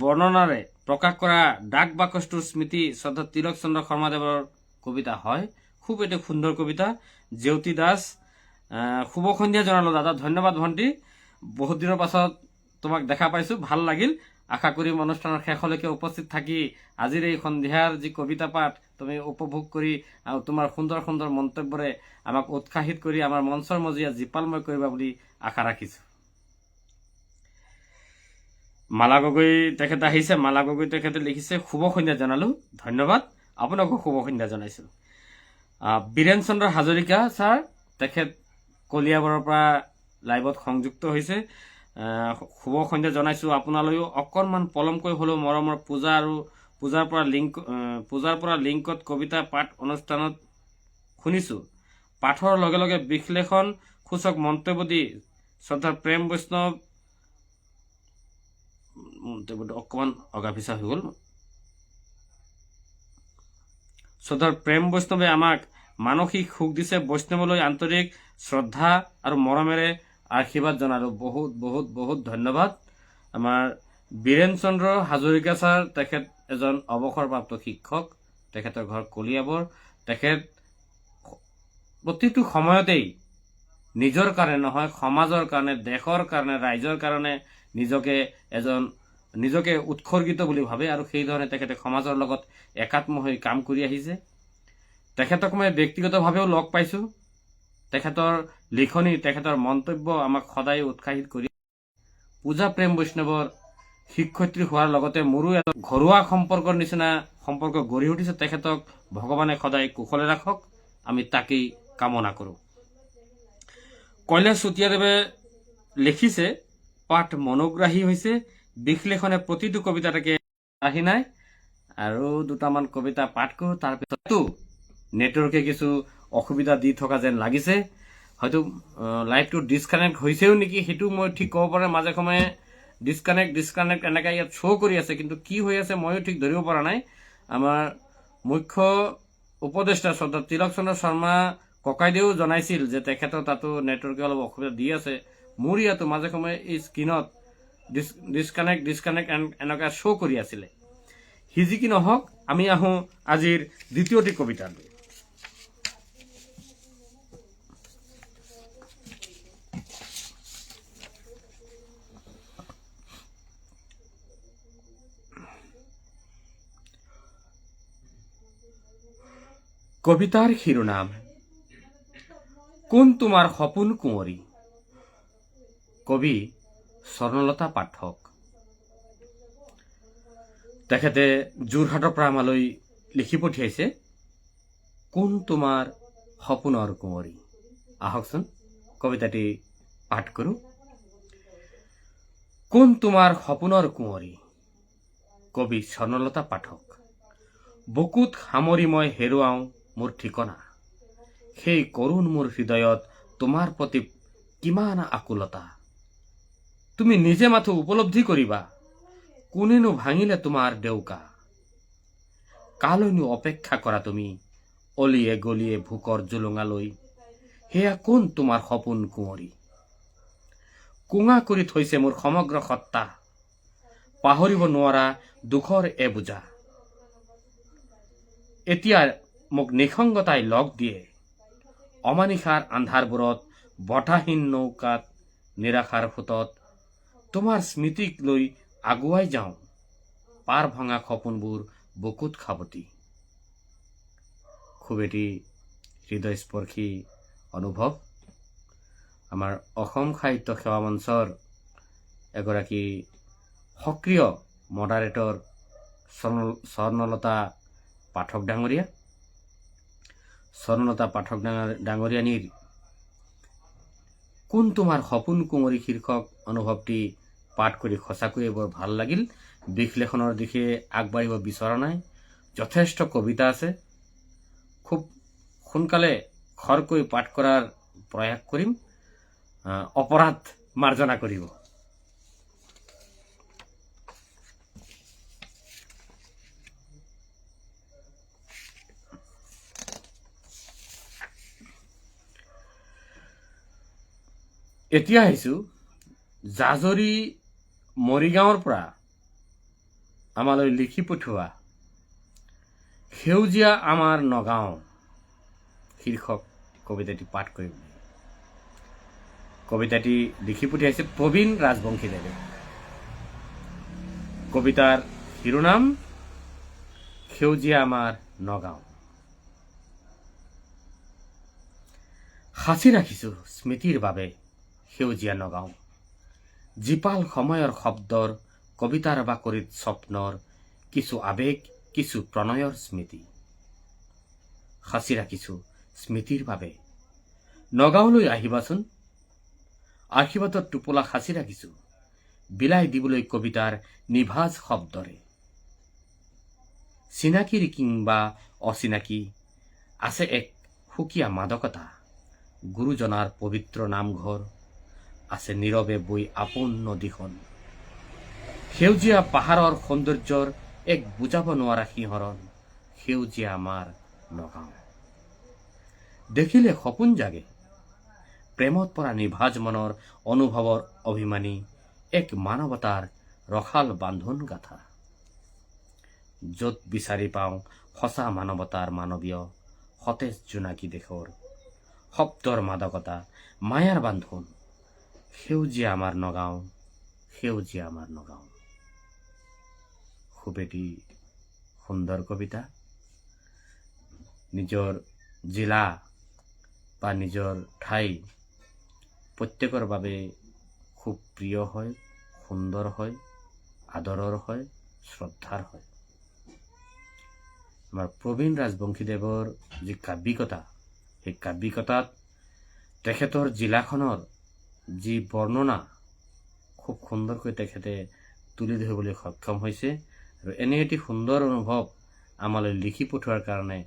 বৰ্ণনাৰে প্ৰকাশ কৰা ডাক বাকচটোৰ স্মৃতি শ্ৰদ্ধা তিলক চন্দ্ৰ শৰ্মাদেৱৰ কবিতা হয়। খুব এটি সুন্দৰ কবিতা। জেউতি দাস, শুভ সন্ধিয়া জনালো দাদা। ধন্যবাদ ভণ্টি, বহুত দিনৰ পাছত তোমাক দেখা পাইছো, ভাল লাগিল। আশা কৰিম অনুষ্ঠানৰ শেষলৈকে উপস্থিত থাকি আজিৰ এই সন্ধিয়াৰ যি কবিতা পাঠ তুমি উপভোগ কৰি আৰু তোমাৰ সুন্দৰ সুন্দৰ মন্তব্যৰে আমাক উৎসাহিত কৰি আমাৰ মঞ্চৰ মজিয়া জীপালময় কৰিবা বুলি আশা ৰাখিছো। মালা গগৈ তেখেতে আহিছে। মালা গগৈ তেখেতে লিখিছে, শুভ সন্ধ্যা জনালো। ধন্যবাদ, আপোনাকো শুভ সন্ধ্যা জনাইছো। বীৰেন চন্দ্ৰ হাজৰিকা ছাৰ, তেখেত কলিয়াবৰৰ পৰা লাইভত সংযুক্ত হৈছে। শুভ সন্ধ্যা জনাইছো আপোনালৈও। অকণমান পলমকৈ হলেও মৰমৰ পূজা আৰু পূজাৰ পৰা লিংকত কবিতা পাঠ অনুষ্ঠানত শুনিছো। পাঠৰ লগে লগে বিশ্লেষণ সূচক মন্তব্য দি শ্ৰদ্ধাৰ প্ৰেম বৈষ্ণৱ মন্তব্যটো অকণমান অগাপিছা হৈ গ'ল। শ্ৰদ্ধাৰ প্ৰেম বৈষ্ণৱে আমাক মানসিক সুখ দিছে। বৈষ্ণৱলৈ আন্তৰিক শ্ৰদ্ধা আৰু মৰমেৰে আশীৰ্বাদ জনালো। বহুত বহুত বহুত ধন্যবাদ। আমাৰ বীৰেন চন্দ্ৰ হাজৰিকা ছাৰ, তেখেত এজন অৱসৰপ্ৰাপ্ত শিক্ষক। তেখেতৰ ঘৰ কলিয়াবৰ। তেখেত প্ৰতিটো সময়তেই নিজৰ কাৰণে নহয়, সমাজৰ কাৰণে, দেশৰ কাৰণে, ৰাইজৰ কাৰণে নিজকে উৎসৰ্গিত বুলি ভাবে আৰু সেইধৰণে তেখেতে সমাজৰ লগত একাত্ম হৈ কাম কৰি আহিছে। তেখেতক মই ব্যক্তিগতভাৱেও লগ পাইছো। তেখেতৰ লিখনি, তেখেতৰ মন্তব্য আমাক সদায় উৎসাহিত কৰি। পূজা প্ৰেম বৈষ্ণৱৰ শিক্ষয়িত্ৰী হোৱাৰ লগতে মোৰো এটা ঘৰুৱা সম্পৰ্কৰ নিচিনা সম্পৰ্ক গঢ়ি উঠিছে। তেখেতক ভগৱানে সদায় কুশলে ৰাখক, আমি তাকেই কামনা কৰো। কৈলাশ চুতীয়াদেৱে লিখিছে, পাঠ মনোগ্ৰাহী হৈছে। বিশ্লেষণে প্ৰতিটো কবিতাটাকে আহি নাই আৰু দুটামান কবিতা পাঠ কৰো। তাৰপিছতো নেটৱৰ্কে কিছু অসুবিধা দি থকা যেন লাগিছে। হয়তো লাইভটো ডিছকানেক্ট হৈছেও নেকি, সেইটো মই ঠিক ক'ব পৰা। মাজে সময়ে ডিছকানেক্ট এনেকৈ ইয়াত শ্ব' কৰি আছে, কিন্তু কি হৈ আছে ময়ো ঠিক ধৰিব পৰা নাই। আমাৰ মুখ্য উপদেষ্টা শ্ৰদ্ধা তিলক চন্দ্ৰ শৰ্মা ককাইদেউ জনাইছিল যে তেখেতৰ তাতো নেটৱৰ্কে অলপ অসুবিধা দি আছে। মোৰ ইয়াতো মাজে সময়ে এই স্ক্ৰীণত ডিছকানেক্ট এনেকৈ শ্ব' কৰি আছিলে। সি কি নহওক, আমি আহোঁ আজিৰ দ্বিতীয়টি কবিতালৈ। কবিতাৰ শিৰোনাম, কোন তোমাৰ সপোন কুঁৱৰী। কবি স্বৰ্ণলতা পাঠক। তেখেতে যোৰহাটৰ পৰা আমালৈ লিখি পঠিয়াইছে, কোন তোমাৰ সপোনৰ কুঁৱৰী। আহকচোন কবিতাটি পাঠ কৰো। কোন তোমাৰ সপোনৰ কুঁৱৰী। কবি স্বৰ্ণলতা পাঠক। বুকুত সামৰি মই হেৰুৱাওঁ মোৰ ঠিকনা। সেই কৰুণ মোৰ হৃদয়ত তোমাৰ প্ৰতি কিমান আকুলতা। তুমি নিজে মাথো উপলব্ধি কৰিবা, কোনেনো ভাঙিলে তোমাৰ ডেউকা। কালৈনো অপেক্ষা কৰা তুমি অলিয়ে গলিয়ে ভোকৰ জুলুঙালৈ। সেয়া কোন তোমাৰ সপোন কুঁৱৰী। কোঙা কৰি থৈছে মোৰ সমগ্ৰ সত্তা, পাহৰিব নোৱাৰা দুখৰ বোজা। এতিয়া মোক নিসংগতাই লগ দিয়ে, অমানিশাৰ আন্ধাৰবোৰত বতাহীন নৌকাত নিৰাশাৰ সোঁতত। তোমাৰ স্মৃতিক লৈ আগুৱাই যাওঁ, পাৰ ভঙা সপোনবোৰ বুকুত খাবতি। খুব এটি হৃদয়স্পৰ্শী অনুভৱ। আমাৰ অসম সাহিত্য সেৱা মঞ্চৰ এগৰাকী সক্ৰিয় মডাৰেটৰ স্বৰ্ণলতা পাঠক ডাঙৰীয়া। স্বৰ্ণলতা পাঠক ডাঙৰীয়ানীৰ কোন তোমাৰ সপোন কুঁৱৰী শীৰ্ষক অনুভৱটি পাঠ কৰি সঁচাকৈয়ে বৰ ভাল লাগিল। বিশ্লেষণৰ দিশে আগবাঢ়িব বিচৰা নাই, যথেষ্ট কবিতা আছে। খুব সোনকালে খৰকৈ পাঠ কৰাৰ প্ৰয়াস কৰিম, অপৰাধ মাৰ্জনা কৰিব। এতিয়া আহিছো জাজৰি মৰিগাঁৱৰ পৰা আমালৈ লিখি পঠোৱা সেউজীয়া আমাৰ নগাঁও শীৰ্ষক কবিতাটি পাঠ কৰিব। কবিতাটি লিখি পঠিয়াইছে প্ৰবীণ ৰাজবংশীদেৱে। কবিতাৰ শিৰোনাম সেউজীয়া আমাৰ নগাঁও। সাঁচি ৰাখিছো স্মৃতিৰ বাবে সেউজীয়া নগাঁও। জীপাল সময়ৰ শব্দৰ কবিতাৰ বাকৰিত স্বপ্নৰ কিছু আবেগ, কিছু প্ৰণয়ৰ স্মৃতি। সাঁচি ৰাখিছো স্মৃতিৰ বাবে নগাঁৱলৈ আহিবাচোন। আশীৰ্বাদৰ টোপোলা সাঁচি ৰাখিছো বিলাই দিবলৈ কবিতাৰ নিভাজ শব্দৰে। চিনাকিৰ কিংবা অচিনাকি আছে এক সুকীয়া মাদকতা। গুৰুজনাৰ পবিত্ৰ নামঘৰ আছে নীৰৱে বৈ আপোন নদীখন। সেউজীয়া পাহাৰৰ সৌন্দৰ্যৰ এক বুজাব নোৱাৰা শিহৰণ। সেউজীয়া আমাৰ নগাঁও। দেখিলে সপোন জাগে প্ৰেমত পৰা নিভাজ মনৰ অনুভৱৰ অভিমানী এক মানৱতাৰ ৰসাল বান্ধোন গাথা। য'ত বিচাৰি পাওঁ সঁচা মানৱতাৰ মানৱীয় সতেজ জোনাকী দেশৰ শব্দৰ মাদকতা, মায়াৰ বান্ধোন। সেউজীয়া আমাৰ নগাঁও, সেউজীয়া আমাৰ নগাঁও। খুব এটি সুন্দৰ কবিতা। নিজৰ জিলা বা নিজৰ ঠাই প্ৰত্যেকৰ বাবে খুব প্ৰিয় হয়, সুন্দৰ হয়, আদৰৰ হয়, শ্ৰদ্ধাৰ হয়। আমাৰ প্ৰবীণ ৰাজবংশীদেৱৰ যি কাব্যিকতা, সেই কাব্যিকতাত তেখেতৰ জিলাখনৰ যি বৰ্ণনা খুব সুন্দৰকৈ তেখেতে তুলি ধৰিবলৈ সক্ষম হৈছে। আৰু এনে এটি সুন্দৰ অনুভৱ আমালৈ লিখি পঠোৱাৰ কাৰণে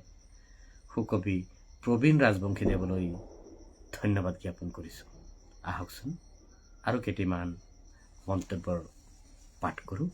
সুকবি প্ৰবীণ ৰাজবংশীদেৱলৈ ধন্যবাদ জ্ঞাপন কৰিছোঁ। আহকচোন আৰু কেইটিমান মন্তব্যৰ পাঠ কৰোঁ।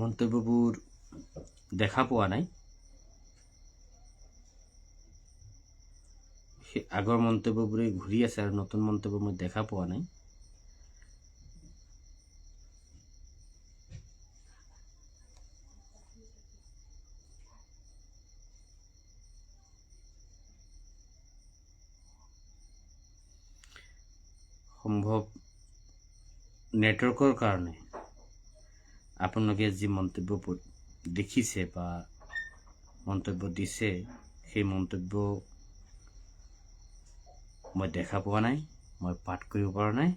মন্তব্যবোৰ দেখা পোৱা নাই। সেই আগৰ মন্তব্যবোৰে ঘূৰি আছে আৰু নতুন মন্তব্য মই দেখা পোৱা নাই। সম্ভৱ নেটৱৰ্কৰ কাৰণে আপোনালোকে যি মন্তব্য দেখিছে বা মন্তব্য দিছে, সেই মন্তব্য মই দেখা পোৱা নাই, মই পাঠ কৰিব পৰা নাই।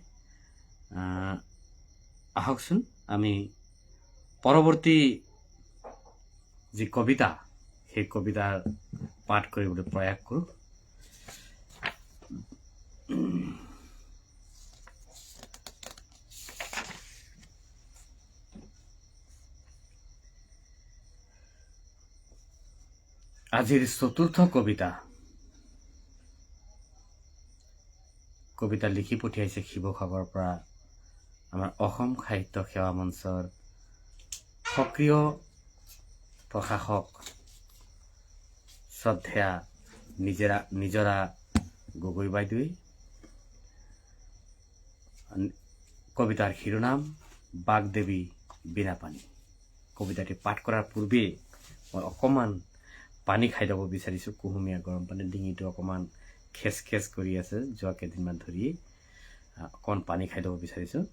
আহকচোন আমি পৰৱৰ্তী যি কবিতা, সেই কবিতাৰ পাঠ কৰিবলৈ প্ৰয়াস কৰোঁ। আজিৰ চতুৰ্থ কবিতা লিখি পঠিয়াইছে শিৱসাগৰৰ পৰা আমাৰ অসম সাহিত্য সেৱা মঞ্চৰ সক্ৰিয় প্ৰশাসক শ্ৰদ্ধেয়া নিজৰা গগৈ বাইদেৱে। কবিতাৰ শিৰোনাম বাগদেৱী বীণাপাণি। কবিতাটি পাঠ কৰাৰ পূৰ্বে মই অকণমান পানী খাই ল'ব বিচাৰিছোঁ। কুহুমীয়া গৰম পানী, ডিঙিটো অকণমান খেচ খেচ কৰি আছে যোৱা কেইদিনমান ধৰি। অকণমান পানী খাই ল'ব বিচাৰিছোঁ।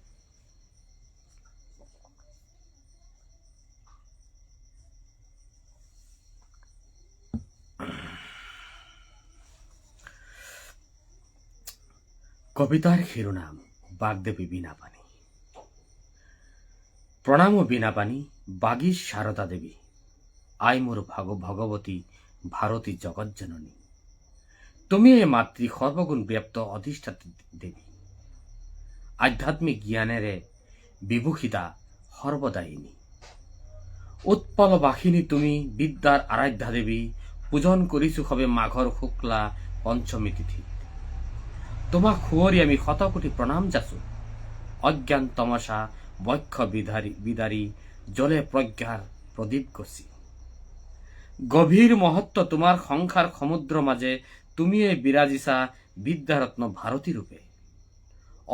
কবিতাৰ শিৰোনাম বাগদেৱী বীণাপাণি। প্ৰণাম বীণাপাণি, বাগী শাৰদা দেৱী, আই মোৰ ভগবতী ভাৰতী জগজ্জননী। তুমি এ মাতৃ সৰ্বগুণ ব্যপ্ত অধিষ্ঠাত্ৰী দেবী, আধ্যাত্মিক জ্ঞানেৰে বিভূষিতা সৰ্বদায়িনী। উৎপল বাসিনী তুমি বিদ্যাৰ আৰাধ্যা দেৱী, পূজন কৰিছো সবে মাঘৰ শুক্লা পঞ্চমী তিথি। তোমাক সুঁৱৰি আমি শতকোটি প্ৰণাম যাচো। অজ্ঞান তমসা বক্ষ বিদাৰী জলে প্ৰজ্ঞাৰ প্ৰদীপ গছি। গভীৰ মহত্ব তোমাৰ সংসাৰ সমুদ্ৰ মাজে তুমিয়ে বিৰাজিছা বিদ্যাৰত্ন ভাৰতী ৰূপে।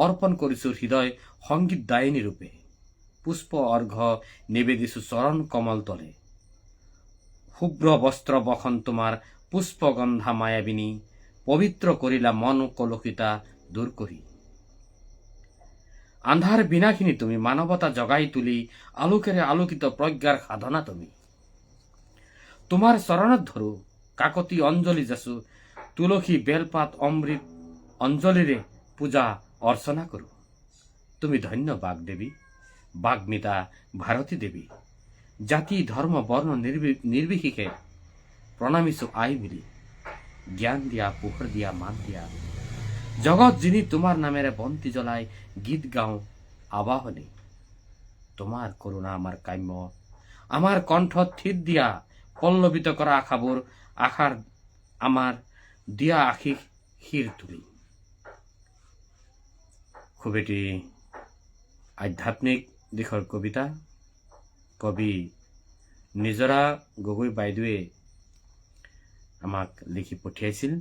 অৰ্পণ কৰিছো হৃদয় সংগীত দায়িনী ৰূপে। পুষ্প অৰ্ঘ নিবেদিছো চৰণ কমল তলে। শুভ্ৰ বস্ত্ৰ বসন তোমাৰ পুষ্পগন্ধা মায়াবিনী, পবিত্ৰ কৰিলা মন কলুষিতা দূৰ কৰি। আন্ধাৰ বিনাশিনী তুমি মানৱতা জগাই তুলি, আলোকেৰে আলোকিত প্ৰজ্ঞাৰ সাধনা তুমি। তোমাৰ চৰণত ধৰো কাকতি অঞ্জলি যাচো, তুলসী বেলপাত অমৃত অঞ্জলিৰে পূজা অৰ্চনা কৰো। তুমি ধন্য বাগদেৱী, বাগ্মিতা ভাৰতী দেৱী। জাতি ধৰ্ম বৰ্ণ নিৰ্বিশেষে প্ৰণামিছো আই বুলি। জ্ঞান দিয়া, পোহৰ দিয়া, মান দিয়া। জগত যিনি তোমাৰ নামেৰে বন্তি জ্বলাই গীত গাওঁ আবাহনী। তোমাৰ কৰুণা আমাৰ কাম্য, আমাৰ কণ্ঠত থিত দিয়া পল্লবিত কৰা আশাবোৰ, আশাৰ আমাৰ দিয়া আশিস শিৰ তুলি। খুব এটি আধ্যাত্মিক দিশৰ কবিতা। কবি নিজৰা গগৈ বাইদেৱে আমাক লিখি পঠিয়াইছিল।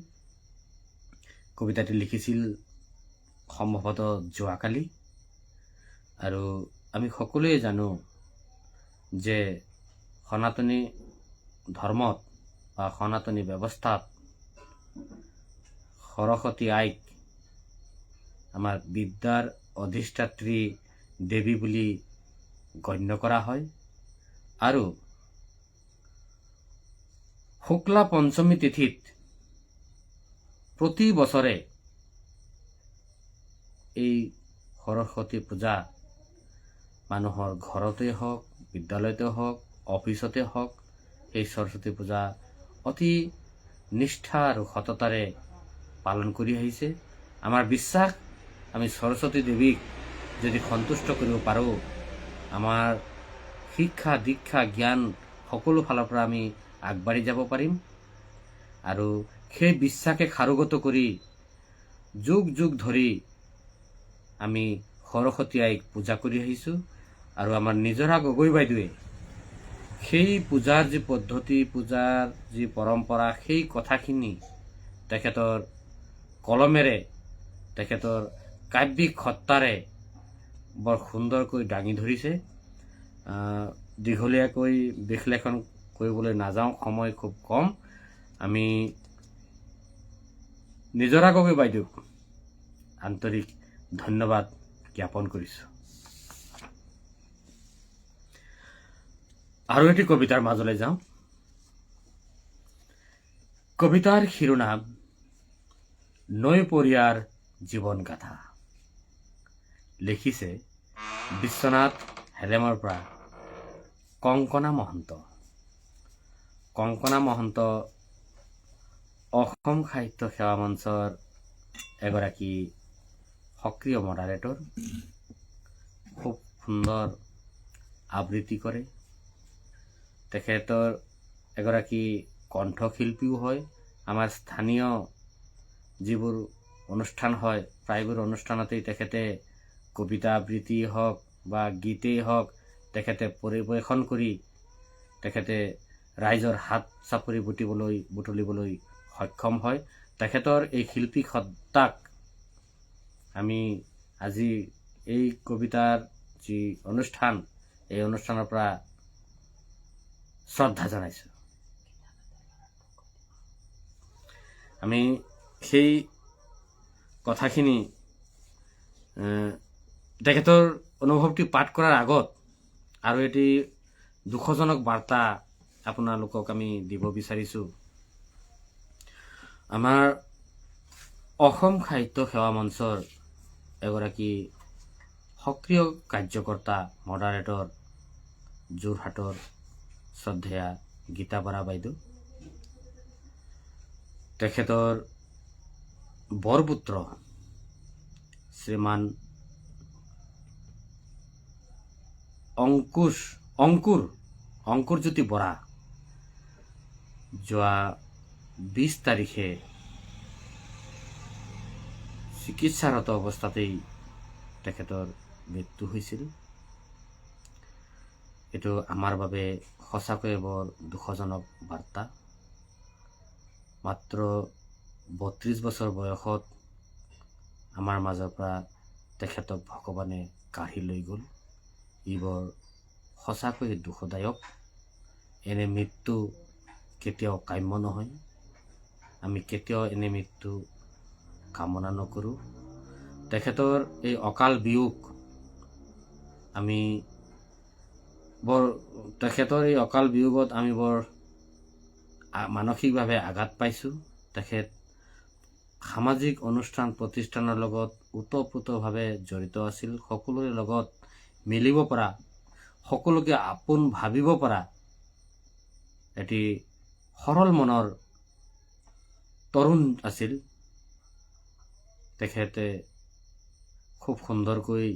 কবিতাটি লিখিছিল সম্ভৱতঃ যোৱাকালি। আৰু আমি সকলোৱে জানো যে সনাতনী ধৰ্মত বা সনাতনী ব্যৱস্থাত সৰস্বতী আইক আমাৰ বিদ্যাৰ অধিষ্ঠাত্ৰী দেৱী বুলি গণ্য কৰা হয়। আৰু শুক্লা পঞ্চমী তিথিত প্ৰতি বছৰে এই সৰস্বতী পূজা মানুহৰ ঘৰতে হওক, বিদ্যালয়তে হওক, অফিচতে হওক, এই সৰস্বতী পূজা অতি নিষ্ঠা আৰু সততাৰে পালন কৰি আহিছে। আমাৰ বিশ্বাস, আমি সৰস্বতী দেৱীক যদি সন্তুষ্ট কৰিব পাৰোঁ, আমাৰ শিক্ষা দীক্ষা জ্ঞান সকলো ফালৰ পৰা আমি আগবাঢ়ি যাব পাৰিম। আৰু সেই বিশ্বাসে খাৰুগত কৰি যুগ যুগ ধৰি আমি সৰস্বতী আইক পূজা কৰি আহিছোঁ। আৰু আমাৰ নিজৰা গগৈ বাইদেৱে সেই পূজাৰ যি পদ্ধতি, পূজাৰ যি পৰম্পৰা, সেই কথাখিনি তেখেতৰ কলমেৰে, তেখেতৰ কাব্যিক সত্তাৰে বৰ সুন্দৰকৈ দাঙি ধৰিছে। দীঘলীয়াকৈ বিশ্লেষণ কৰিবলৈ নাযাওঁ, সময় খুব কম। আমি নিজৰা গগৈ বাইদেউক আন্তৰিক ধন্যবাদ জ্ঞাপন কৰিছোঁ। আৰু এটি কবিতাৰ মাজলৈ যাওঁ। কবিতাৰ শিৰোনাম নৈপৰীয়াৰ জীৱন গাথা। লিখিছে বিশ্বনাথ হেলেমৰ পৰা কংকনা মহন্ত। কংকনা মহন্ত অসম সাহিত্য সেৱা মঞ্চৰ এগৰাকী সক্ৰিয় মডাৰেটৰ। খুব সুন্দৰ আবৃত্তি কৰে। তেখেতৰ এগৰাকী কণ্ঠশিল্পীও হয়। আমাৰ স্থানীয় যিবোৰ অনুষ্ঠান হয়, প্ৰায়বোৰ অনুষ্ঠানতেই তেখেতে কবিতা আবৃত্তি হওক বা গীতেই হওক, তেখেতে পৰিৱেশন কৰি তেখেতে ৰাইজৰ হাত চাপৰি বুটলিবলৈ সক্ষম হয়। তেখেতৰ এই শিল্পী সত্তাক আমি আজি এই কবিতাৰ যি অনুষ্ঠান, এই অনুষ্ঠানৰ পৰা শ্ৰদ্ধা জনাইছোঁ। আমি সেই কথাখিনি তেখেতৰ অনুভৱটি পাঠ কৰাৰ আগত আৰু এটি দুখজনক বাৰ্তা আপোনালোকক আমি দিব বিচাৰিছোঁ। আমাৰ অসম সাহিত্য সেৱা মঞ্চৰ এগৰাকী সক্ৰিয় কাৰ্যকৰ্তা, মডাৰেটৰ, যোৰহাটৰ শ্ৰদ্ধেয়া গীতা বৰা বাইদেউ। তেখেতৰ বৰপুত্ৰ শ্ৰীমান অংকুৰ অংকুৰজ্যোতি বৰা যোৱা 20 তাৰিখে চিকিৎসাৰত অৱস্থাতেই তেখেতৰ মৃত্যু হৈছিল। এইটো আমাৰ বাবে সঁচাকৈয়ে বৰ দুখজনক বাৰ্তা। মাত্ৰ 32 বছৰ বয়সত আমাৰ মাজৰ পৰা তেখেতক ভগৱানে কাঢ়ি লৈ গ'ল। ই বৰ সঁচাকৈয়ে দুখদায়ক। এনে মৃত্যু কেতিয়াও কাম্য নহয়। আমি কেতিয়াও এনে মৃত্যু কামনা নকৰোঁ। তেখেতৰ এই অকাল বিয়োগ আমি তেখেতৰ এই অকাল বিয়োগত আমি বৰ মানসিকভাৱে আঘাত পাইছোঁ। তেখেত সামাজিক অনুষ্ঠান প্ৰতিষ্ঠানৰ লগত ওতঃপ্ৰোতভাৱে জড়িত আছিল। সকলোৰে লগত মিলিব পৰা, সকলোকে আপোন ভাবিব পৰা এটি সৰল মনৰ তৰুণ আছিল। তেখেতে খুব সুন্দৰকৈ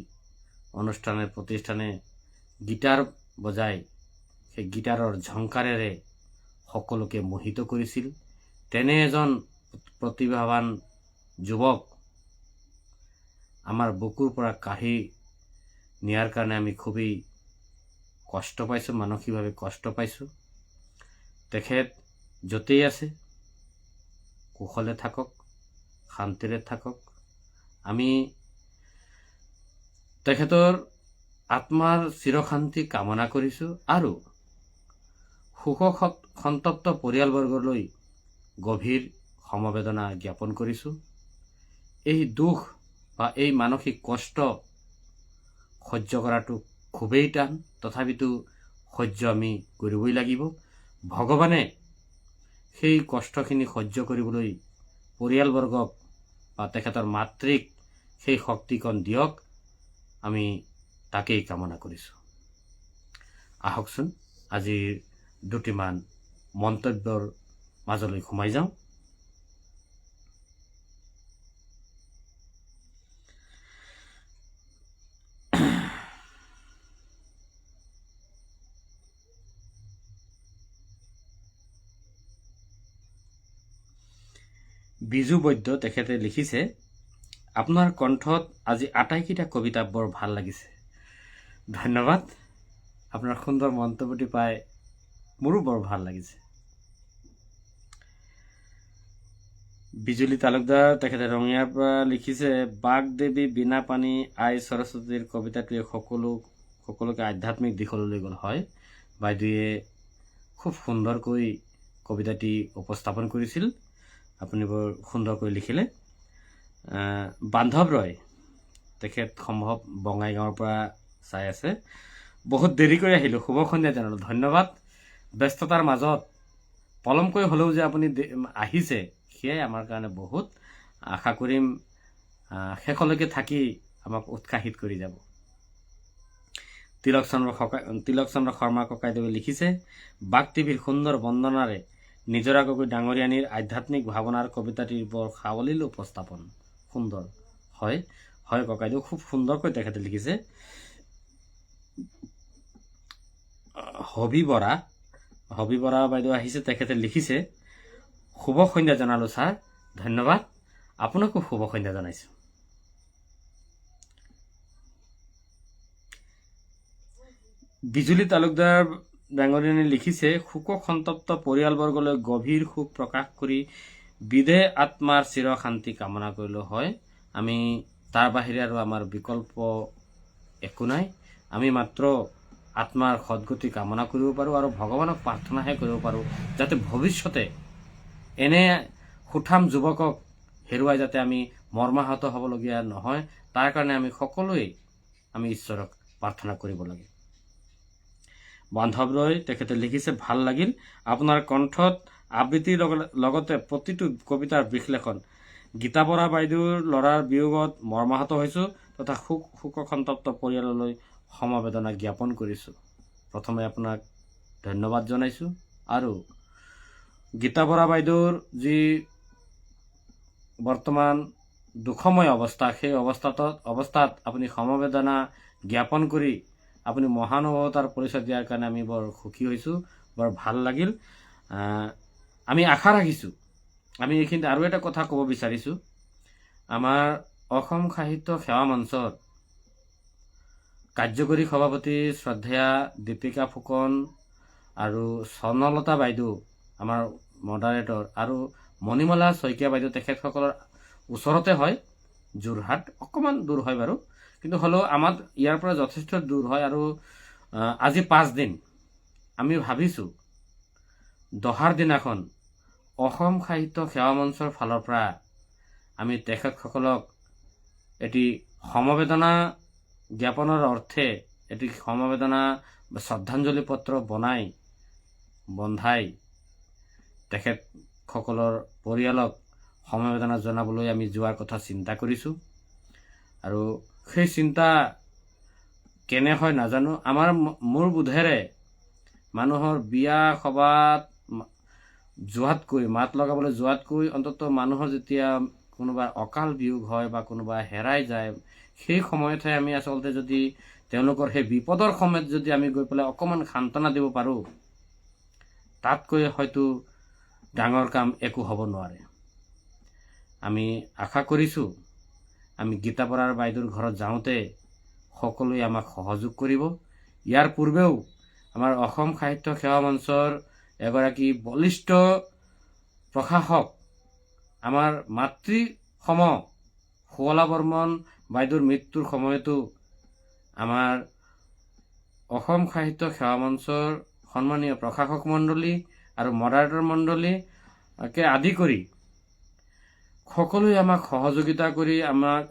অনুষ্ঠানে প্ৰতিষ্ঠানে গীটাৰ বজাই সেই গীটাৰৰ ঝংকাৰেৰে সকলোকে মোহিত কৰিছিল। তেনে এজন প্ৰতিভাৱান যুৱক আমাৰ বুকুৰ পৰা কাঢ়ি নিয়াৰ কাৰণে আমি খুবেই কষ্ট পাইছোঁ, মানসিকভাৱে কষ্ট পাইছোঁ। তেখেত য'তেই আছে কুশলে থাকক, শান্তিৰে থাকক। আমি তেখেতৰ আত্মাৰ চিৰশান্তি কামনা কৰিছোঁ আৰু শোক সন্তপ্ত পৰিয়ালবৰ্গলৈ গভীৰ সমবেদনা জ্ঞাপন কৰিছোঁ। এই দুখ বা এই মানসিক কষ্ট সহ্য কৰাটো খুবেই টান, তথাপিতো সহ্য আমি কৰিবই লাগিব। ভগৱানে সেই কষ্টখিনি সহ্য কৰিবলৈ পৰিয়ালবৰ্গক বা তেখেতৰ মাতৃক সেই শক্তিকণ দিয়ক, আমি তাকেই কামনা কৰিছোঁ। আহকচোন আজিৰ দুটিমান মন্তব্যৰ মাজলৈ সোমাই যাওঁ। বিজু বৈদ্য তেখেতে লিখিছে, আপোনাৰ কণ্ঠত আজি আটাইকেইটা কবিতা বৰ ভাল লাগিছে। ধন্যবাদ। আপোনাৰ সুন্দৰ মন্তব্যটি পাই মোৰো বৰ ভাল লাগিছে। বিজুলী তালুকদাৰ তেখেতে ৰঙিয়াৰ পৰা লিখিছে, বাগদেৱী বীণা পানী আই সৰস্বতীৰ কবিতাটোৱে সকলোকে আধ্যাত্মিক দিশলৈ লৈ গ'ল। হয়, বাইদেৱে খুব সুন্দৰকৈ কবিতাটি উপস্থাপন কৰিছিল। আপুনি বৰ সুন্দৰকৈ লিখিলে। বান্ধৱ ৰয় তেখেত সম্ভৱ বঙাইগাঁৱৰ পৰা চাই আছে। বহুত দেৰি কৰি আহিলোঁ, শুভ সন্ধ্যা জনালোঁ। ধন্যবাদ। ব্যস্ততাৰ মাজত পলমকৈ হ'লেও যে আপুনি আহিছে সেয়াই আমাৰ কাৰণে বহুত। আশা কৰিম শেষলৈকে থাকি আমাক উৎসাহিত কৰি যাব। তিলক চন্দ্ৰ শৰ্মা ককাইদেৱে লিখিছে, বাক টিভিৰ সুন্দৰ বন্দনাৰে নিজৰা গগৈ ডাঙৰীয়ানীৰ আধ্যাত্মিক ভাৱনাৰ কবিতাটিৰ বৰ সাৱলীল উপস্থাপন, সুন্দৰ। হয় হয় ককাইদেউ, খুব সুন্দৰকৈ তেখেতে লিখিছে। হবি বৰা বাইদেউ আহিছে, তেখেতে লিখিছে, শুভ সন্ধ্যা জনালোঁ ছাৰ। ধন্যবাদ। আপোনাকো শুভ সন্ধ্যা জনাইছোঁ। বিজুলী তালুকদাৰ ডাঙৰীয়ানী লিখিছে, শোক সন্তপ্ত পৰিয়ালবৰ্গলৈ গভীৰ শোক প্ৰকাশ কৰি বিধে আত্মাৰ চিৰ শান্তি কামনা কৰিলোঁ। হয়, আমি তাৰ বাহিৰে আৰু আমাৰ বিকল্প একো নাই। আমি মাত্ৰ আত্মাৰ সদগতি কামনা কৰিব পাৰোঁ আৰু ভগৱানক প্ৰাৰ্থনাহে কৰিব পাৰোঁ যাতে ভৱিষ্যতে এনে সুঠাম যুৱকক হেৰুৱাই যাতে আমি মৰ্মাহত হ'বলগীয়া নহয়, তাৰ কাৰণে আমি সকলোৱে আমি ঈশ্বৰক প্ৰাৰ্থনা কৰিব লাগে। বান্ধৱ ৰয় তেখেতে লিখিছে, ভাল লাগিল আপোনাৰ কণ্ঠত আবৃত্তিৰ লগতে প্ৰতিটো কবিতাৰ বিশ্লেষণ। গীতা বৰা বাইদেউৰ ল'ৰাৰ বিয়োগত মৰ্মাহত হৈছোঁ তথা শোকসন্তপ্ত পৰিয়াললৈ সমবেদনা জ্ঞাপন কৰিছোঁ। প্ৰথমে আপোনাক ধন্যবাদ জনাইছোঁ আৰু গীতা বৰা বাইদেউৰ যি বৰ্তমান দুখময় অৱস্থা, সেই অৱস্থাত আপুনি সমবেদনা জ্ঞাপন কৰি আপুনি মহানুভৱতাৰ পৰিচয় দিয়াৰ কাৰণে আমি বৰ সুখী হৈছোঁ, বৰ ভাল লাগিল। আমি আশা ৰাখিছোঁ, আমি এইখিনিতে আৰু এটা কথা ক'ব বিচাৰিছোঁ, আমাৰ অসম সাহিত্য সেৱা মঞ্চৰ কাৰ্যকৰী সভাপতি শ্ৰদ্ধেয়া দীপিকা ফুকন আৰু স্বৰ্ণলতা বাইদেউ আমাৰ মডাৰেটৰ আৰু মণিমালা শইকীয়া বাইদেউ তেখেতসকলৰ ওচৰতে হয়, যোৰহাট অকণমান দূৰ হয় বাৰু, কিন্তু হ'লেও আমাৰ ইয়াৰ পৰা যথেষ্ট দূৰ হয়। আৰু আজি 5 দিন আমি ভাবিছোঁ দহাৰ দিনাখন অসম সাহিত্য সেৱা মঞ্চৰ ফালৰ পৰা আমি তেখেতসকলক এটি সমবেদনা জ্ঞাপনৰ অৰ্থে এটি সমবেদনা শ্ৰদ্ধাঞ্জলি পত্ৰ বন্ধাই তেখেতসকলৰ পৰিয়ালক সমবেদনা জনাবলৈ আমি যোৱাৰ কথা চিন্তা কৰিছোঁ। আৰু সেই চিন্তা কেনে হয় নাজানো, মোৰ বোধেৰে মানুহৰ বিয়া সভাত যোৱাতকৈ, মাত লগাবলৈ যোৱাতকৈ অন্ততঃ মানুহৰ যেতিয়া কোনোবা অকাল বিয়োগ হয় বা কোনোবা হেৰাই যায়, সেই সময়তহে আমি আচলতে যদি তেওঁলোকৰ সেই বিপদৰ সময়ত যদি আমি গৈ পেলাই অকণমান সান্তনা দিব পাৰোঁ, তাতকৈ হয়তো ডাঙৰ কাম একো হ'ব নোৱাৰে। আমি আশা কৰিছোঁ আমি গীতা বৰাৰ বাইদেউৰ ঘৰত যাওঁতে সকলোৱে আমাক সহযোগ কৰিব। ইয়াৰ পূৰ্বেও আমাৰ অসম সাহিত্য সেৱা মঞ্চৰ এগৰাকী বলিষ্ঠ প্ৰশাসক, আমাৰ মাতৃসম শুৱলা বৰ্মন বাইদেউৰ মৃত্যুৰ সময়তো আমাৰ অসম সাহিত্য সেৱা মঞ্চৰ সন্মানীয় প্ৰশাসক মণ্ডলী আৰু মডাৰেটৰ মণ্ডলীকে আদি কৰি সকলোৱে আমাক সহযোগিতা কৰি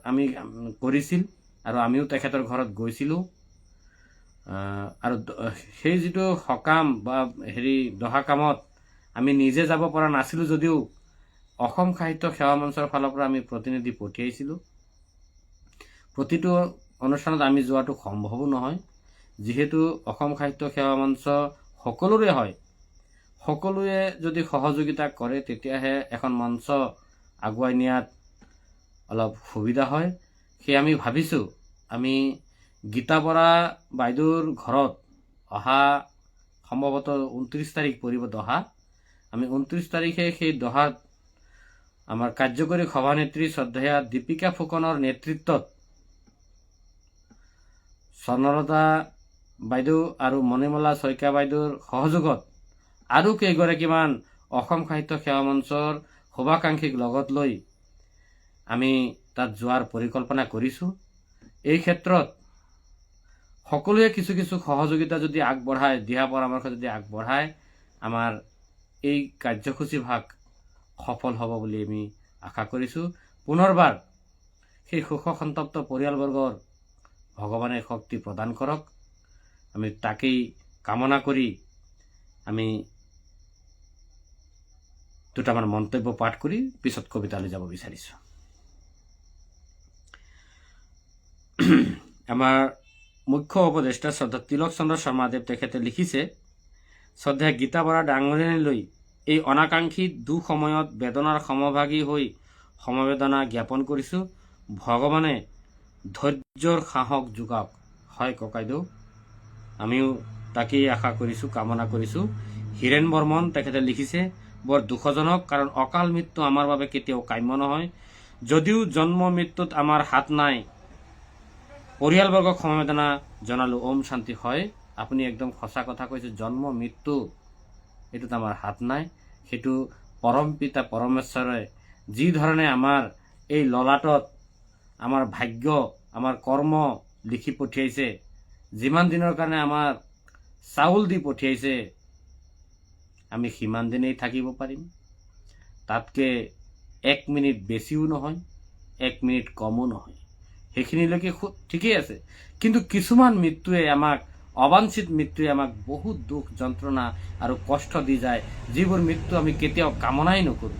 আমি কৰিছিল আৰু আমিও তেখেতৰ ঘৰত গৈছিলোঁ। আৰু সেই যিটো সকাম বা দহা কামত আমি নিজে যাব পৰা নাছিলোঁ যদিও অসম সাহিত্য সেৱা মঞ্চৰ ফালৰ পৰা আমি প্ৰতিনিধি পঠিয়াইছিলোঁ। প্ৰতিটো অনুষ্ঠানত আমি যোৱাটো সম্ভৱো নহয়, যিহেতু অসম সাহিত্য সেৱা মঞ্চ সকলোৰে হয়। সকলোৱে যদি সহযোগিতা কৰে তেতিয়াহে এখন মঞ্চ আগুৱাই নিয়াত অলপ সুবিধা হয়। সেয়ে আমি ভাবিছোঁ আমি গীতা বৰা বাইদেউৰ ঘৰত অহা সম্ভৱতঃ 29 তাৰিখ পৰিব দহা। আমি 29 তাৰিখে সেই দহাত আমাৰ কাৰ্যকৰী সভানেত্ৰী শ্ৰদ্ধেয়া দীপিকা ফুকনৰ নেতৃত্বত স্বৰ্ণলতা বাইদেউ আৰু মণিমালা শইকীয়া বাইদেউৰ সহযোগত আৰু কেইগৰাকীমান অসম সাহিত্য সেৱা মঞ্চৰ শুভাকাংক্ষীক লগত লৈ আমি তাত যোৱাৰ পৰিকল্পনা কৰিছোঁ। এই ক্ষেত্ৰত সকলোৱে কিছু কিছু সহযোগিতা যদি আগবঢ়ায়, দিহা পৰামৰ্শ যদি আগবঢ়ায়, আমাৰ এই কাৰ্যসূচীভাগ সফল হ'ব বুলি আমি আশা কৰিছোঁ। পুনৰবাৰ সেই শোকসন্তপ্ত পৰিয়ালবৰ্গৰ ভগৱানে শক্তি প্ৰদান কৰক, আমি তাকেই কামনা কৰি আমি দুটামান মন্তব্য পাঠ কৰি পিছত কবিতালৈ যাব বিচাৰিছোঁ। আমাৰ মুখ্য উপদেষ্টা শ্ৰদ্ধা তিলক চন্দ্ৰ শৰ্মাদেৱ তেখেতে লিখিছে, শ্ৰদ্ধা গীতা বৰা ডাঙৰীয়ানীলৈ এই অনাকাংক্ষী দুঃসময়ত বেদনাৰ সমভাগী হৈ সমবেদনা জ্ঞাপন কৰিছোঁ। ভগৱানে ধৈৰ্যৰ সাহস যোগাওক। হয় ককাইদেউ, আমিও তাকেই আশা কৰিছোঁ, কামনা কৰিছোঁ। হীৰেণ বৰ্মন তেখেতে লিখিছে, বৰ দুখজনক, কাৰণ অকাল মৃত্যু আমাৰ বাবে কেতিয়াও কাম্য নহয়। যদিও জন্ম মৃত্যুত আমাৰ হাত নাই, পৰিয়ালবৰ্গক সমবেদনা জনালোঁ। ওম শান্তি। হয়, আপুনি একদম সঁচা কথা কৈছে, জন্ম মৃত্যু এইটোত আমাৰ হাত নাই। সেইটো পৰম পিতা পৰমেশ্বৰে যি ধৰণে আমাৰ এই ললাটত আমাৰ ভাগ্য, আমাৰ কৰ্ম লিখি পঠিয়াইছে, যিমান দিনৰ কাৰণে আমাৰ চাউল দি পঠিয়াইছে, আমি সিমান দিনেই থাকিব পাৰিম। তাতকে 1 মিনিট বেছিও নহয়, 1 মিনিট কমো নহয়। সেইখিনিলৈকে ঠিকেই আছে, কিন্তু কিছুমান মৃত্যুৱে আমাক, অবাঞ্ছিত মৃত্যুৱে আমাক বহুত দুখ যন্ত্ৰণা আৰু কষ্ট দি যায়, যিবোৰ মৃত্যু আমি কেতিয়াও কামনাই নকৰোঁ।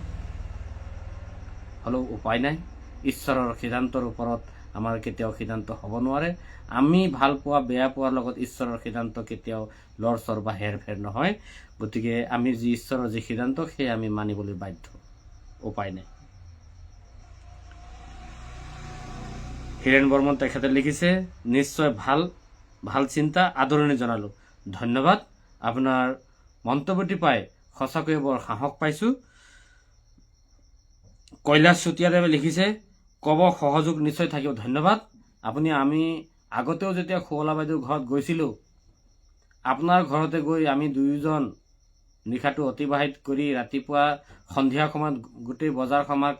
হ'লেও উপায় নাই, ঈশ্বৰৰ সিদ্ধান্তৰ ওপৰত আমাৰ কেতিয়াও সিদ্ধান্ত হ'ব নোৱাৰে। আমি ভাল পোৱা বেয়া পোৱাৰ লগত ঈশ্বৰৰ সিদ্ধান্ত কেতিয়াও লৰচৰ বা হেৰফেৰ নহয়। গতিকে আমি যি ঈশ্বৰৰ যি সিদ্ধান্ত, সেয়ে আমি মানিবলৈ বাধ্য, উপায় নাই। হীৰেণ বৰ্মন তেখেতে লিখিছে, নিশ্চয় ভাল ভাল চিন্তা আদৰণি জনালোঁ। ধন্যবাদ। আপোনাৰ মন্তব্যটি পাই সঁচাকৈয়ে বৰ সাহস পাইছোঁ। কৈলাশ চুতীয়াদেৱে লিখিছে, ক'ব সহযোগ নিশ্চয় থাকিব। ধন্যবাদ। আমি আগতেও যেতিয়া শুৱলা বাইদেউৰ ঘৰত গৈছিলোঁ, আপোনাৰ ঘৰতে গৈ আমি দুয়োজন নিশাটো অতিবাহিত কৰি ৰাতিপুৱা সন্ধিয়া সময়ত গোটেই বজাৰ সমাৰ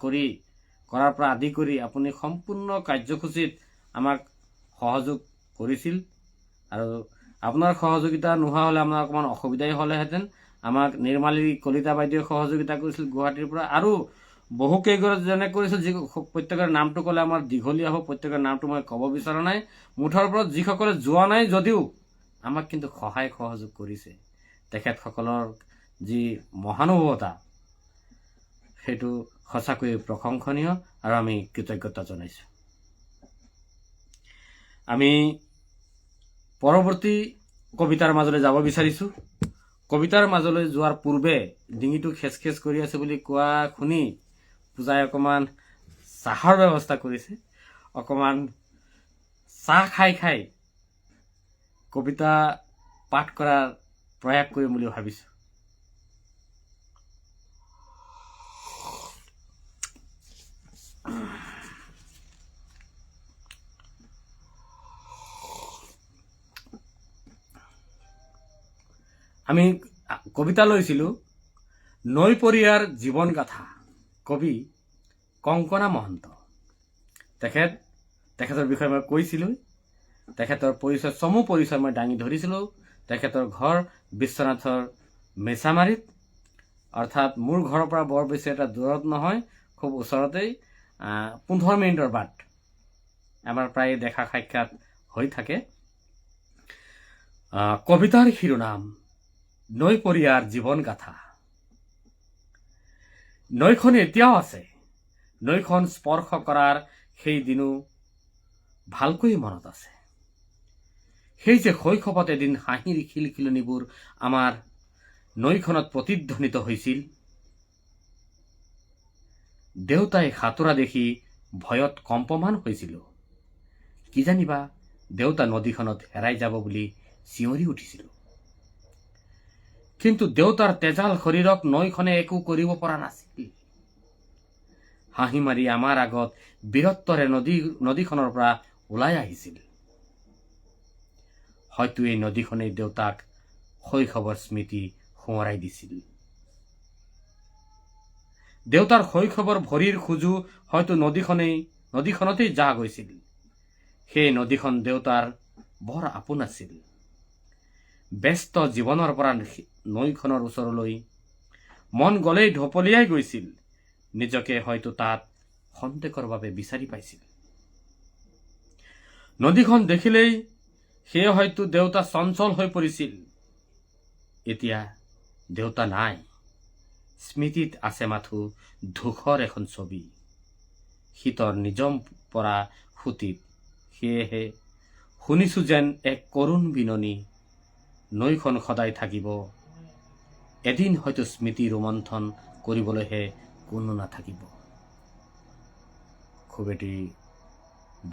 কৰাৰ পৰা আদি কৰি আপুনি সম্পূৰ্ণ কাৰ্যসূচীত আমাক সহযোগ কৰিছিল। আৰু আপোনাৰ সহযোগিতা নোহোৱা হ'লে আমাৰ অকণমান অসুবিধাই হ'লেহেঁতেন। আমাক নিৰ্মালী কলিতা বাইদেৱে সহযোগিতা কৰিছিল গুৱাহাটীৰ পৰা, আৰু বহু কেইগৰাকীজনে কৰিছিল, যি প্ৰত্যেকৰ নামটো ক'লে আমাৰ দীঘলীয়া হ'ব। প্ৰত্যেকৰ নামটো মই ক'ব বিচৰা নাই। মুঠৰ ওপৰত যিসকলে যোৱা নাই যদিও আমাক কিন্তু সহায় সহযোগ কৰিছে, তেখেতসকলৰ যি মহানুভৱতা সেইটো সঁচাকৈয়ে প্ৰশংসনীয়, আৰু আমি কৃতজ্ঞতা জনাইছোঁ। আমি পৰৱৰ্তী কবিতাৰ মাজলৈ যাব বিচাৰিছোঁ। কবিতাৰ মাজলৈ যোৱাৰ পূৰ্বে ডিঙিটো খেচ কৰি আছে বুলি কোৱা শুনি পূজাই অকণমান চাহৰ ব্যৱস্থা কৰিছে। অকণমান চাহ খাই কবিতা পাঠ কৰাৰ প্ৰয়াস কৰিম বুলি ভাবিছোঁ। আমি কবিতা লৈছিলোঁ নৈপৰীয়াৰ জীৱন গাথা, কবি কংকনা মহন্ত। তেখেতৰ বিষয়ে মই কৈছিলোঁ। তেখেতৰ চমু পৰিচয় মই দাঙি ধৰিছিলোঁ। তেখেতৰ ঘৰ বিশ্বনাথৰ মেচামাৰীত, অৰ্থাৎ মোৰ ঘৰৰ পৰা বৰ বেছি এটা দূৰত নহয়, খুব ওচৰতেই, 15 মিনিটৰ বাট। আমাৰ প্ৰায় দেখা সাক্ষাৎ হৈ থাকে। কবিতাৰ শিৰোনাম নৈপৰীয়াৰ জীৱন গাথা। নৈখন এতিয়াও আছে। নৈখন স্পৰ্শ কৰাৰ সেই দিনো ভালকৈ মনত আছে। সেই যে শৈশৱত এদিন হাঁহিৰ খিলখিলনিবোৰ আমাৰ নৈখনত প্ৰতিধ্বনিত হৈছিল। দেউতাই সাঁতোৰা দেখি ভয়ত কম্পমান হৈছিলোঁ। কিজানিবা দেউতা নদীখনত হেৰাই যাব বুলি চিঞৰি উঠিছিলোঁ। কিন্তু দেউতাৰ তেজাল শৰীৰক নৈখনে একো কৰিব পৰা নাছিল। হাঁহি মাৰি আমাৰ আগত বীৰত্বৰে নদীখনৰ পৰা ওলাই আহিছিল। হয়তো এই নদীখনেই দেউতাক শৈশৱৰ স্মৃতি সোঁৱৰাই দিছিল। দেউতাৰ শৈশৱৰ ভৰিৰ খোজো হয়তো নদীখনতেই যা গৈছিল। সেই নদীখন দেউতাৰ বৰ আপোন আছিল। ব্যস্ত জীৱনৰ পৰা নৈখনৰ ওচৰলৈ মন গলেই ঢপলিয়াই গৈছিল। নিজকে হয়তো তাত খন্তেকৰ বাবে বিচাৰি পাইছিল। নদীখন দেখিলেই সেয়ে হয়তো দেউতা চঞ্চল হৈ পৰিছিল। এতিয়া দেউতা নাই। স্মৃতিত আছে মাথো ধূসৰ এখন ছবি শীতৰ নিজম পৰা সুঁতিত। সেয়েহে শুনিছো যেন এক কৰুণ বিননি, নৈখন সদায় থাকিব, এদিন হয়তো স্মৃতি ৰোমন্থন কৰিবলৈহে কোনো নাথাকিব। খুব এটি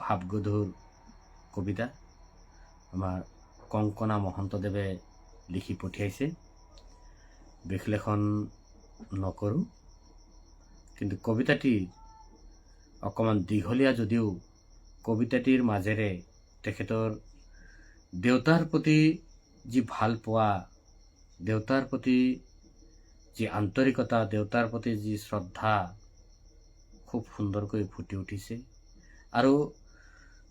ভাৱগধুৰ কবিতা আমাৰ কংকনা মহন্তদেৱে লিখি পঠিয়াইছে। বিশ্লেষণ নকৰোঁ, কিন্তু কবিতাটি অকণমান দীঘলীয়া যদিও কবিতাটিৰ মাজেৰে তেখেতৰ দেউতাৰ প্ৰতি যি ভাল পোৱা, দেউতাৰ প্ৰতি যি আন্তৰিকতা, দেউতাৰ প্ৰতি যি শ্ৰদ্ধা খুব সুন্দৰকৈ ফুটি উঠিছে। আৰু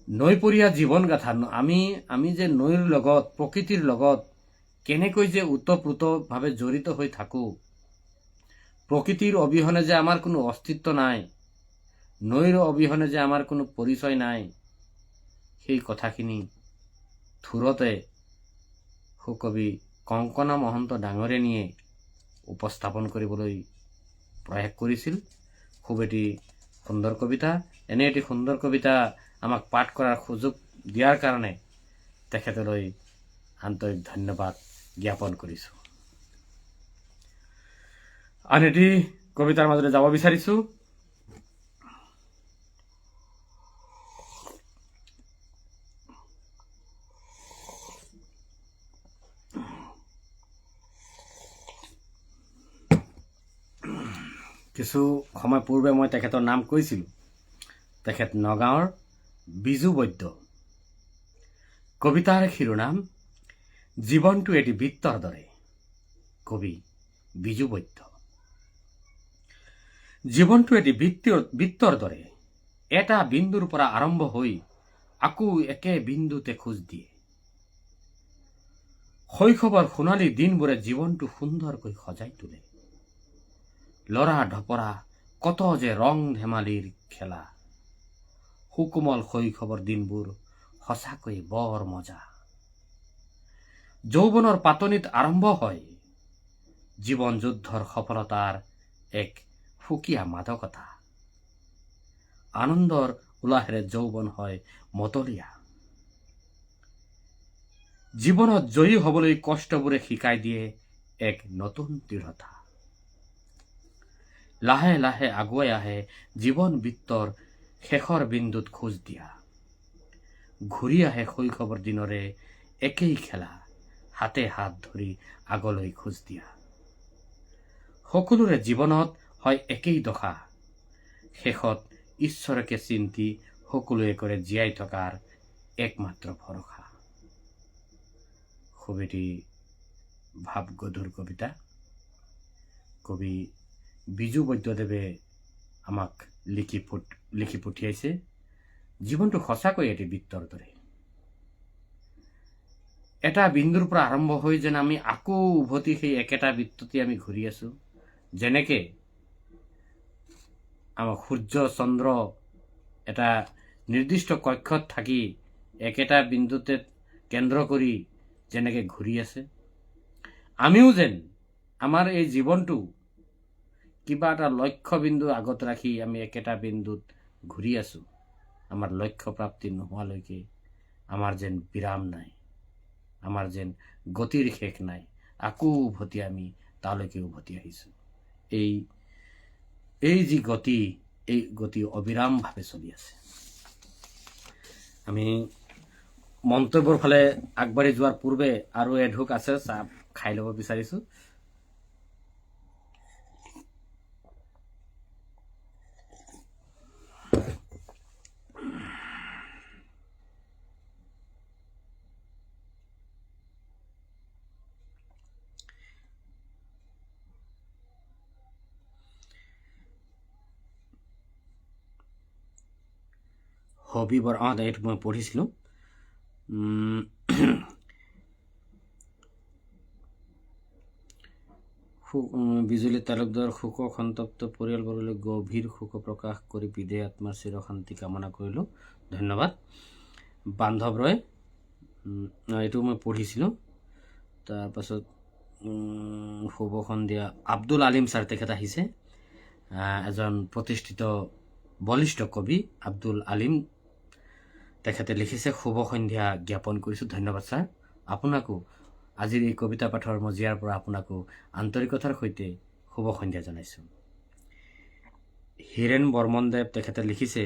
নৈপৰীয়া জীৱন গাথা, আমি যে নৈৰ লগত, প্ৰকৃতিৰ লগত কেনেকৈ যে ওতঃপ্ৰোতভাৱে জড়িত হৈ থাকোঁ, প্ৰকৃতিৰ অবিহনে যে আমাৰ কোনো অস্তিত্ব নাই, নৈৰ অবিহনে যে আমাৰ কোনো পৰিচয় নাই, সেই কথাখিনি থুৰতে সুকবি কংকনা মহন্ত ডাঙৰীয়ানীয়ে উপস্থাপন কৰিবলৈ প্ৰয়াস কৰিছিল। খুব এটি সুন্দৰ কবিতা। এনে এটি সুন্দৰ কবিতা আমাক পাঠ কৰাৰ সুযোগ দিয়াৰ কাৰণে তেখেতলৈ আন্তৰিক ধন্যবাদ জ্ঞাপন কৰিছোঁ। আন এটি কবিতাৰ মাজলৈ যাব বিচাৰিছোঁ। কিছু সময় পূৰ্বে মই তেখেতৰ নাম কৈছিলোঁ। তেখেত নগাঁৱৰ বিজু বৈদ্য। কবিতাৰ শিৰোনাম জীৱনটো এটি বৃত্তৰ দৰে। কবি বিজু বৈদ্য। জীৱনটো এটি বৃত্তৰ দৰে, এটা বিন্দুৰ পৰা আৰম্ভ হৈ আকৌ একে বিন্দুতে খোজ দিয়ে। শৈশৱৰ সোণালী দিনবোৰে জীৱনটো সুন্দৰকৈ সজাই তোলে। লৰা ঢপৰা কত যে ৰং ধেমালিৰ খেলা। সুকোমল শৈশৱৰ দিনবোৰ সঁচাকৈ বৰ মজা। যৌৱনৰ পাতনিত আৰম্ভ হয় জীৱন যুদ্ধৰ সফলতাৰ এক সুকীয়া মাদকতা। আনন্দৰ উলাহেৰে যৌৱন হয় মতলীয়া। জীৱনত জয়ী হবলৈ কষ্টবোৰে শিকাই দিয়ে এক নতুন দৃঢ়তা। লাহে লাহে আগুৱাই আহে জীৱন বৃত্তৰ শেষৰ বিন্দুত খোজ দিয়া। ঘূৰি আহে শৈশৱৰ দিনৰে একেই খেলা, হাতে হাত ধৰি আগলৈ খোজ দিয়া। সকলোৰে জীৱনত হয় একেই দশা, শেষত ঈশ্বৰকে চিন্তি সকলোৱে কৰে জীয়াই থকাৰ একমাত্ৰ ভৰসা। খুব এটি ভাৱগধুৰ কবিতা। কবি বিজু বৈদ্যদেৱে আমাক লিখি পঠিয়াইছে। জীৱনটো সঁচাকৈ এটি বৃত্তৰ দৰে। এটা বিন্দুৰ পৰা আৰম্ভ হৈ যেন আমি আকৌ উভতি সেই একেটা বৃত্ততে আমি ঘূৰি আছো। যেনেকে আমাৰ সূৰ্য চন্দ্ৰ এটা নিৰ্দিষ্ট কক্ষত থাকি একেটা বিন্দুতে কেন্দ্ৰ কৰি যেনেকে ঘূৰি আছে, আমিও যেন আমাৰ এই জীৱনটো কিবা এটা লক্ষ্য বিন্দু আগত ৰাখি আমি একেটা বিন্দুত ঘূৰি আছো। আমাৰ লক্ষ্য প্ৰাপ্তি নোহোৱালৈকে আমাৰ যেন বিৰাম নাই, আমাৰ যেন গতিৰ শেষ নাই। আকৌ উভতি আমি তালৈকে উভতি আহিছো। এই যি গতি, এই গতি অবিৰামভাৱে চলি আছে। আমি মন্তব্যৰ ফালে আগবাঢ়ি যোৱাৰ পূৰ্বে আৰু এঢোক আছে, চাহ খাই ল'ব বিচাৰিছো। হবি বৰ এইটো মই পঢ়িছিলোঁ। বিজুলী তালুকদাৰ শোক সন্তপ্ত পৰিয়ালবৰ্গলৈ গভীৰ শোক প্ৰকাশ কৰি বিদেয় আত্মাৰ চিৰশান্তি কামনা কৰিলোঁ। ধন্যবাদ। বান্ধৱ ৰয়, এইটো মই পঢ়িছিলোঁ। তাৰপাছত শুভ সন্ধিয়া আব্দুল আলিম ছাৰ, তেখেত আহিছে। এজন প্ৰতিষ্ঠিত বলিষ্ঠ কবি আব্দুল আলিম, তেখেতে লিখিছে শুভ সন্ধিয়া জ্ঞাপন কৰিছোঁ। ধন্যবাদ ছাৰ। আপোনাকো আজিৰ এই কবিতা পাঠৰ মজিয়াৰ পৰা আপোনাকো আন্তৰিকতাৰ সৈতে শুভ সন্ধিয়া জনাইছোঁ। হীৰেণ বৰ্মনদেৱ, তেখেতে লিখিছে,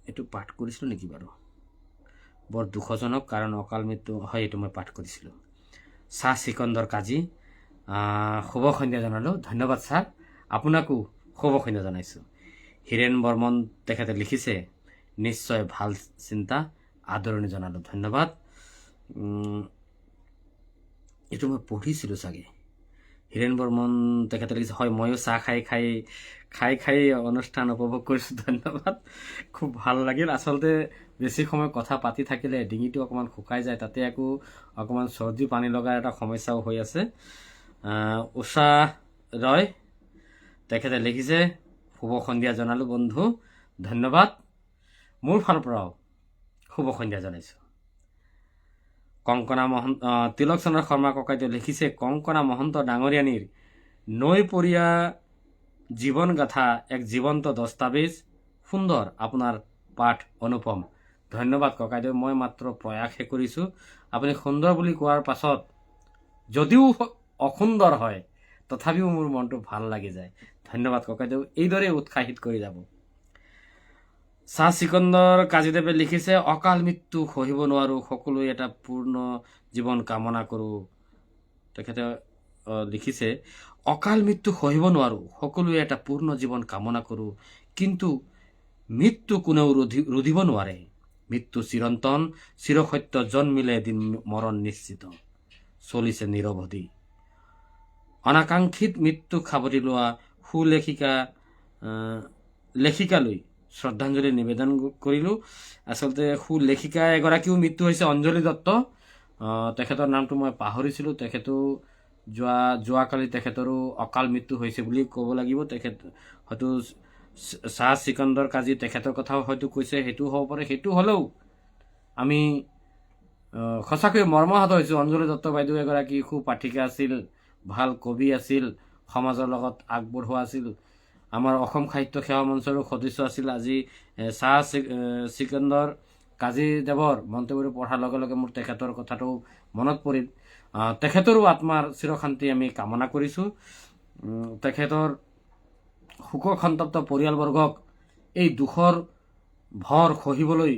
এইটো পাঠ কৰিছিলোঁ নেকি বাৰু? বৰ দুখজনক, কাৰণ অকাল মৃত্যু হয়। এইটো মই পাঠ কৰিছিলোঁ। চাহ চিকন্দৰ কাজী, শুভ সন্ধিয়া জনালোঁ। ধন্যবাদ ছাৰ, আপোনাকো শুভ সন্ধিয়া জনাইছোঁ। হীৰেণ বৰ্মন, তেখেতে লিখিছে, নিশ্চয় ভাল চিন্তা, আদৰণি জনালোঁ। ধন্যবাদ। এইটো মই পঢ়িছিলোঁ চাগে। হীৰেণ বৰ্মন, তেখেতে লিখিছে, হয় ময়ো চাহ খাই অনুষ্ঠান উপভোগ কৰিছোঁ। ধন্যবাদ, খুব ভাল লাগিল। আচলতে বেছি সময় কথা পাতি থাকিলে ডিঙিটো অকণমান শুকাই যায়, তাতে আকৌ অকণমান চৰ্দি পানী লগাৰ এটা সমস্যাও হৈ আছে। উষা ৰয়, তেখেতে লিখিছে, শুভ সন্ধিয়া জনালোঁ বন্ধু। ধন্যবাদ। মোৰ ফালৰ পৰাও শুভ সন্ধিয়া জনাইছোঁ। কংকনা মহন্ত, তিলক চন্দ্ৰ শৰ্মা ককাইদেউ লিখিছে, কংকনা মহন্ত ডাঙৰীয়ানীৰ নৈপৰীয়া জীৱন গাথা এক জীৱন্ত দস্তাবেজ। সুন্দৰ, আপোনাৰ পাঠ অনুপম। ধন্যবাদ ককাইদেউ, মই মাত্ৰ প্ৰয়াসহে কৰিছোঁ। আপুনি সুন্দৰ বুলি কোৱাৰ পাছত যদিও অসুন্দৰ হয়, তথাপিও মোৰ মনটো ভাল লাগি যায়। ধন্যবাদ ককাইদেউ, এইদৰে উৎসাহিত কৰি যাব। চাহ চিকন্দৰ কাজীদেৱে লিখিছে, অকাল মৃত্যু সহিব নোৱাৰোঁ, সকলোৱে এটা পূৰ্ণ জীৱন কামনা কৰোঁ। তেখেতে লিখিছে, অকাল মৃত্যু সহিব নোৱাৰোঁ, সকলোৱে এটা পূৰ্ণ জীৱন কামনা কৰোঁ, কিন্তু মৃত্যু কোনেও ৰুধিব নোৱাৰে। মৃত্যু চিৰন্তন, চিৰসত্য, জন্মিলে এদিন মৰণ নিশ্চিত, চলিছে নিৰৱধি। অনাকাংক্ষিত মৃত্যুক সাৱটি লোৱা লেখিকালৈ শ্ৰদ্ধাঞ্জলি নিবেদন কৰিলোঁ। আচলতে লেখিকা এগৰাকীও মৃত্যু হৈছে, অঞ্জলি দত্ত। তেখেতৰ নামটো মই পাহৰিছিলোঁ। তেখেতো যোৱাকালি তেখেতৰো অকাল মৃত্যু হৈছে বুলি ক'ব লাগিব। তেখেত হয়তো শ্বাহ চিকন্দৰ কাজী তেখেতৰ কথাও হয়তো কৈছে, সেইটো হ'ব পাৰে। সেইটো হ'লেও আমি সঁচাকৈ মৰ্মাহত হৈছোঁ। অঞ্জলি দত্ত বাইদেউ এগৰাকী সুপাঠিকা আছিল, ভাল কবি আছিল, সমাজৰ লগত আগবঢ়োৱা আছিল, আমাৰ অসম সাহিত্য সেৱা মঞ্চৰো সদস্য আছিল। আজি শ্বাহ চিকন্দৰ কাজীদেৱৰ মন্তব্যবোৰ পঢ়াৰ লগে লগে মোৰ তেখেতৰ কথাটো মনত পৰিল। তেখেতৰো আত্মাৰ চিৰশান্তি আমি কামনা কৰিছোঁ। তেখেতৰ শোকসন্তপ্ত পৰিয়ালবৰ্গক এই দুখৰ ভৰ সহিবলৈ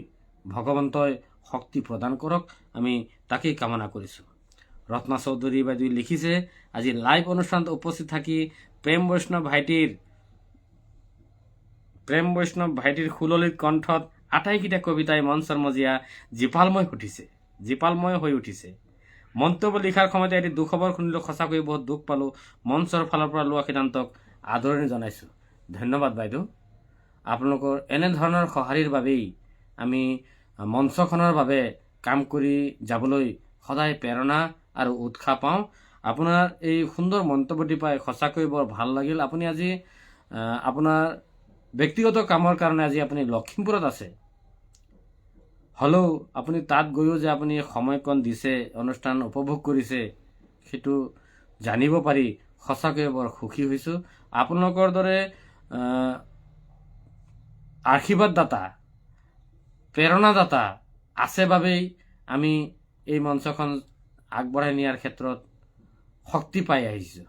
ভগৱন্তই শক্তি প্ৰদান কৰক, আমি তাকেই কামনা কৰিছোঁ। ৰত্না চৌধুৰী বাইদেৱে লিখিছে, আজি লাইভ অনুষ্ঠানত উপস্থিত থাকি প্ৰেম বৈষ্ণৱ ভাইটিৰ সুললিত কণ্ঠত আটাইকেইটা কবিতাই মঞ্চৰ মজিয়া জীপালময় হৈ উঠিছে। মন্তব্য লিখাৰ সময়তে এটি দুখবৰ শুনিলোঁ, সঁচাকৈ বহুত দুখ পালোঁ। মঞ্চৰ ফালৰ পৰা লোৱা সিদ্ধান্তক আদৰণি জনাইছোঁ। ধন্যবাদ বাইদেউ, আপোনালোকৰ এনেধৰণৰ সঁহাৰিৰ বাবেই আমি মঞ্চখনৰ বাবে কাম কৰি যাবলৈ সদায় প্ৰেৰণা আৰু উৎসাহ পাওঁ। আপোনাৰ এই সুন্দৰ মন্তব্যটি পাই সঁচাকৈ বৰ ভাল লাগিল। আপুনি আজি আপোনাৰ ব্যক্তিগত কামৰ কাৰণে আজি আপুনি লখিমপুৰত আছে, হ'লেও আপুনি তাত গৈও যে আপুনি সময়কণ দিছে, অনুষ্ঠান উপভোগ কৰিছে, সেইটো জানিব পাৰি সঁচাকৈ বৰ সুখী হৈছোঁ। আপোনালোকৰ দৰে আশীৰ্বাদদাতা, প্ৰেৰণাদাতা আছে বাবেই আমি এই মঞ্চখন আগবঢ়াই নিয়াৰ ক্ষেত্ৰত শক্তি পাই আহিছোঁ।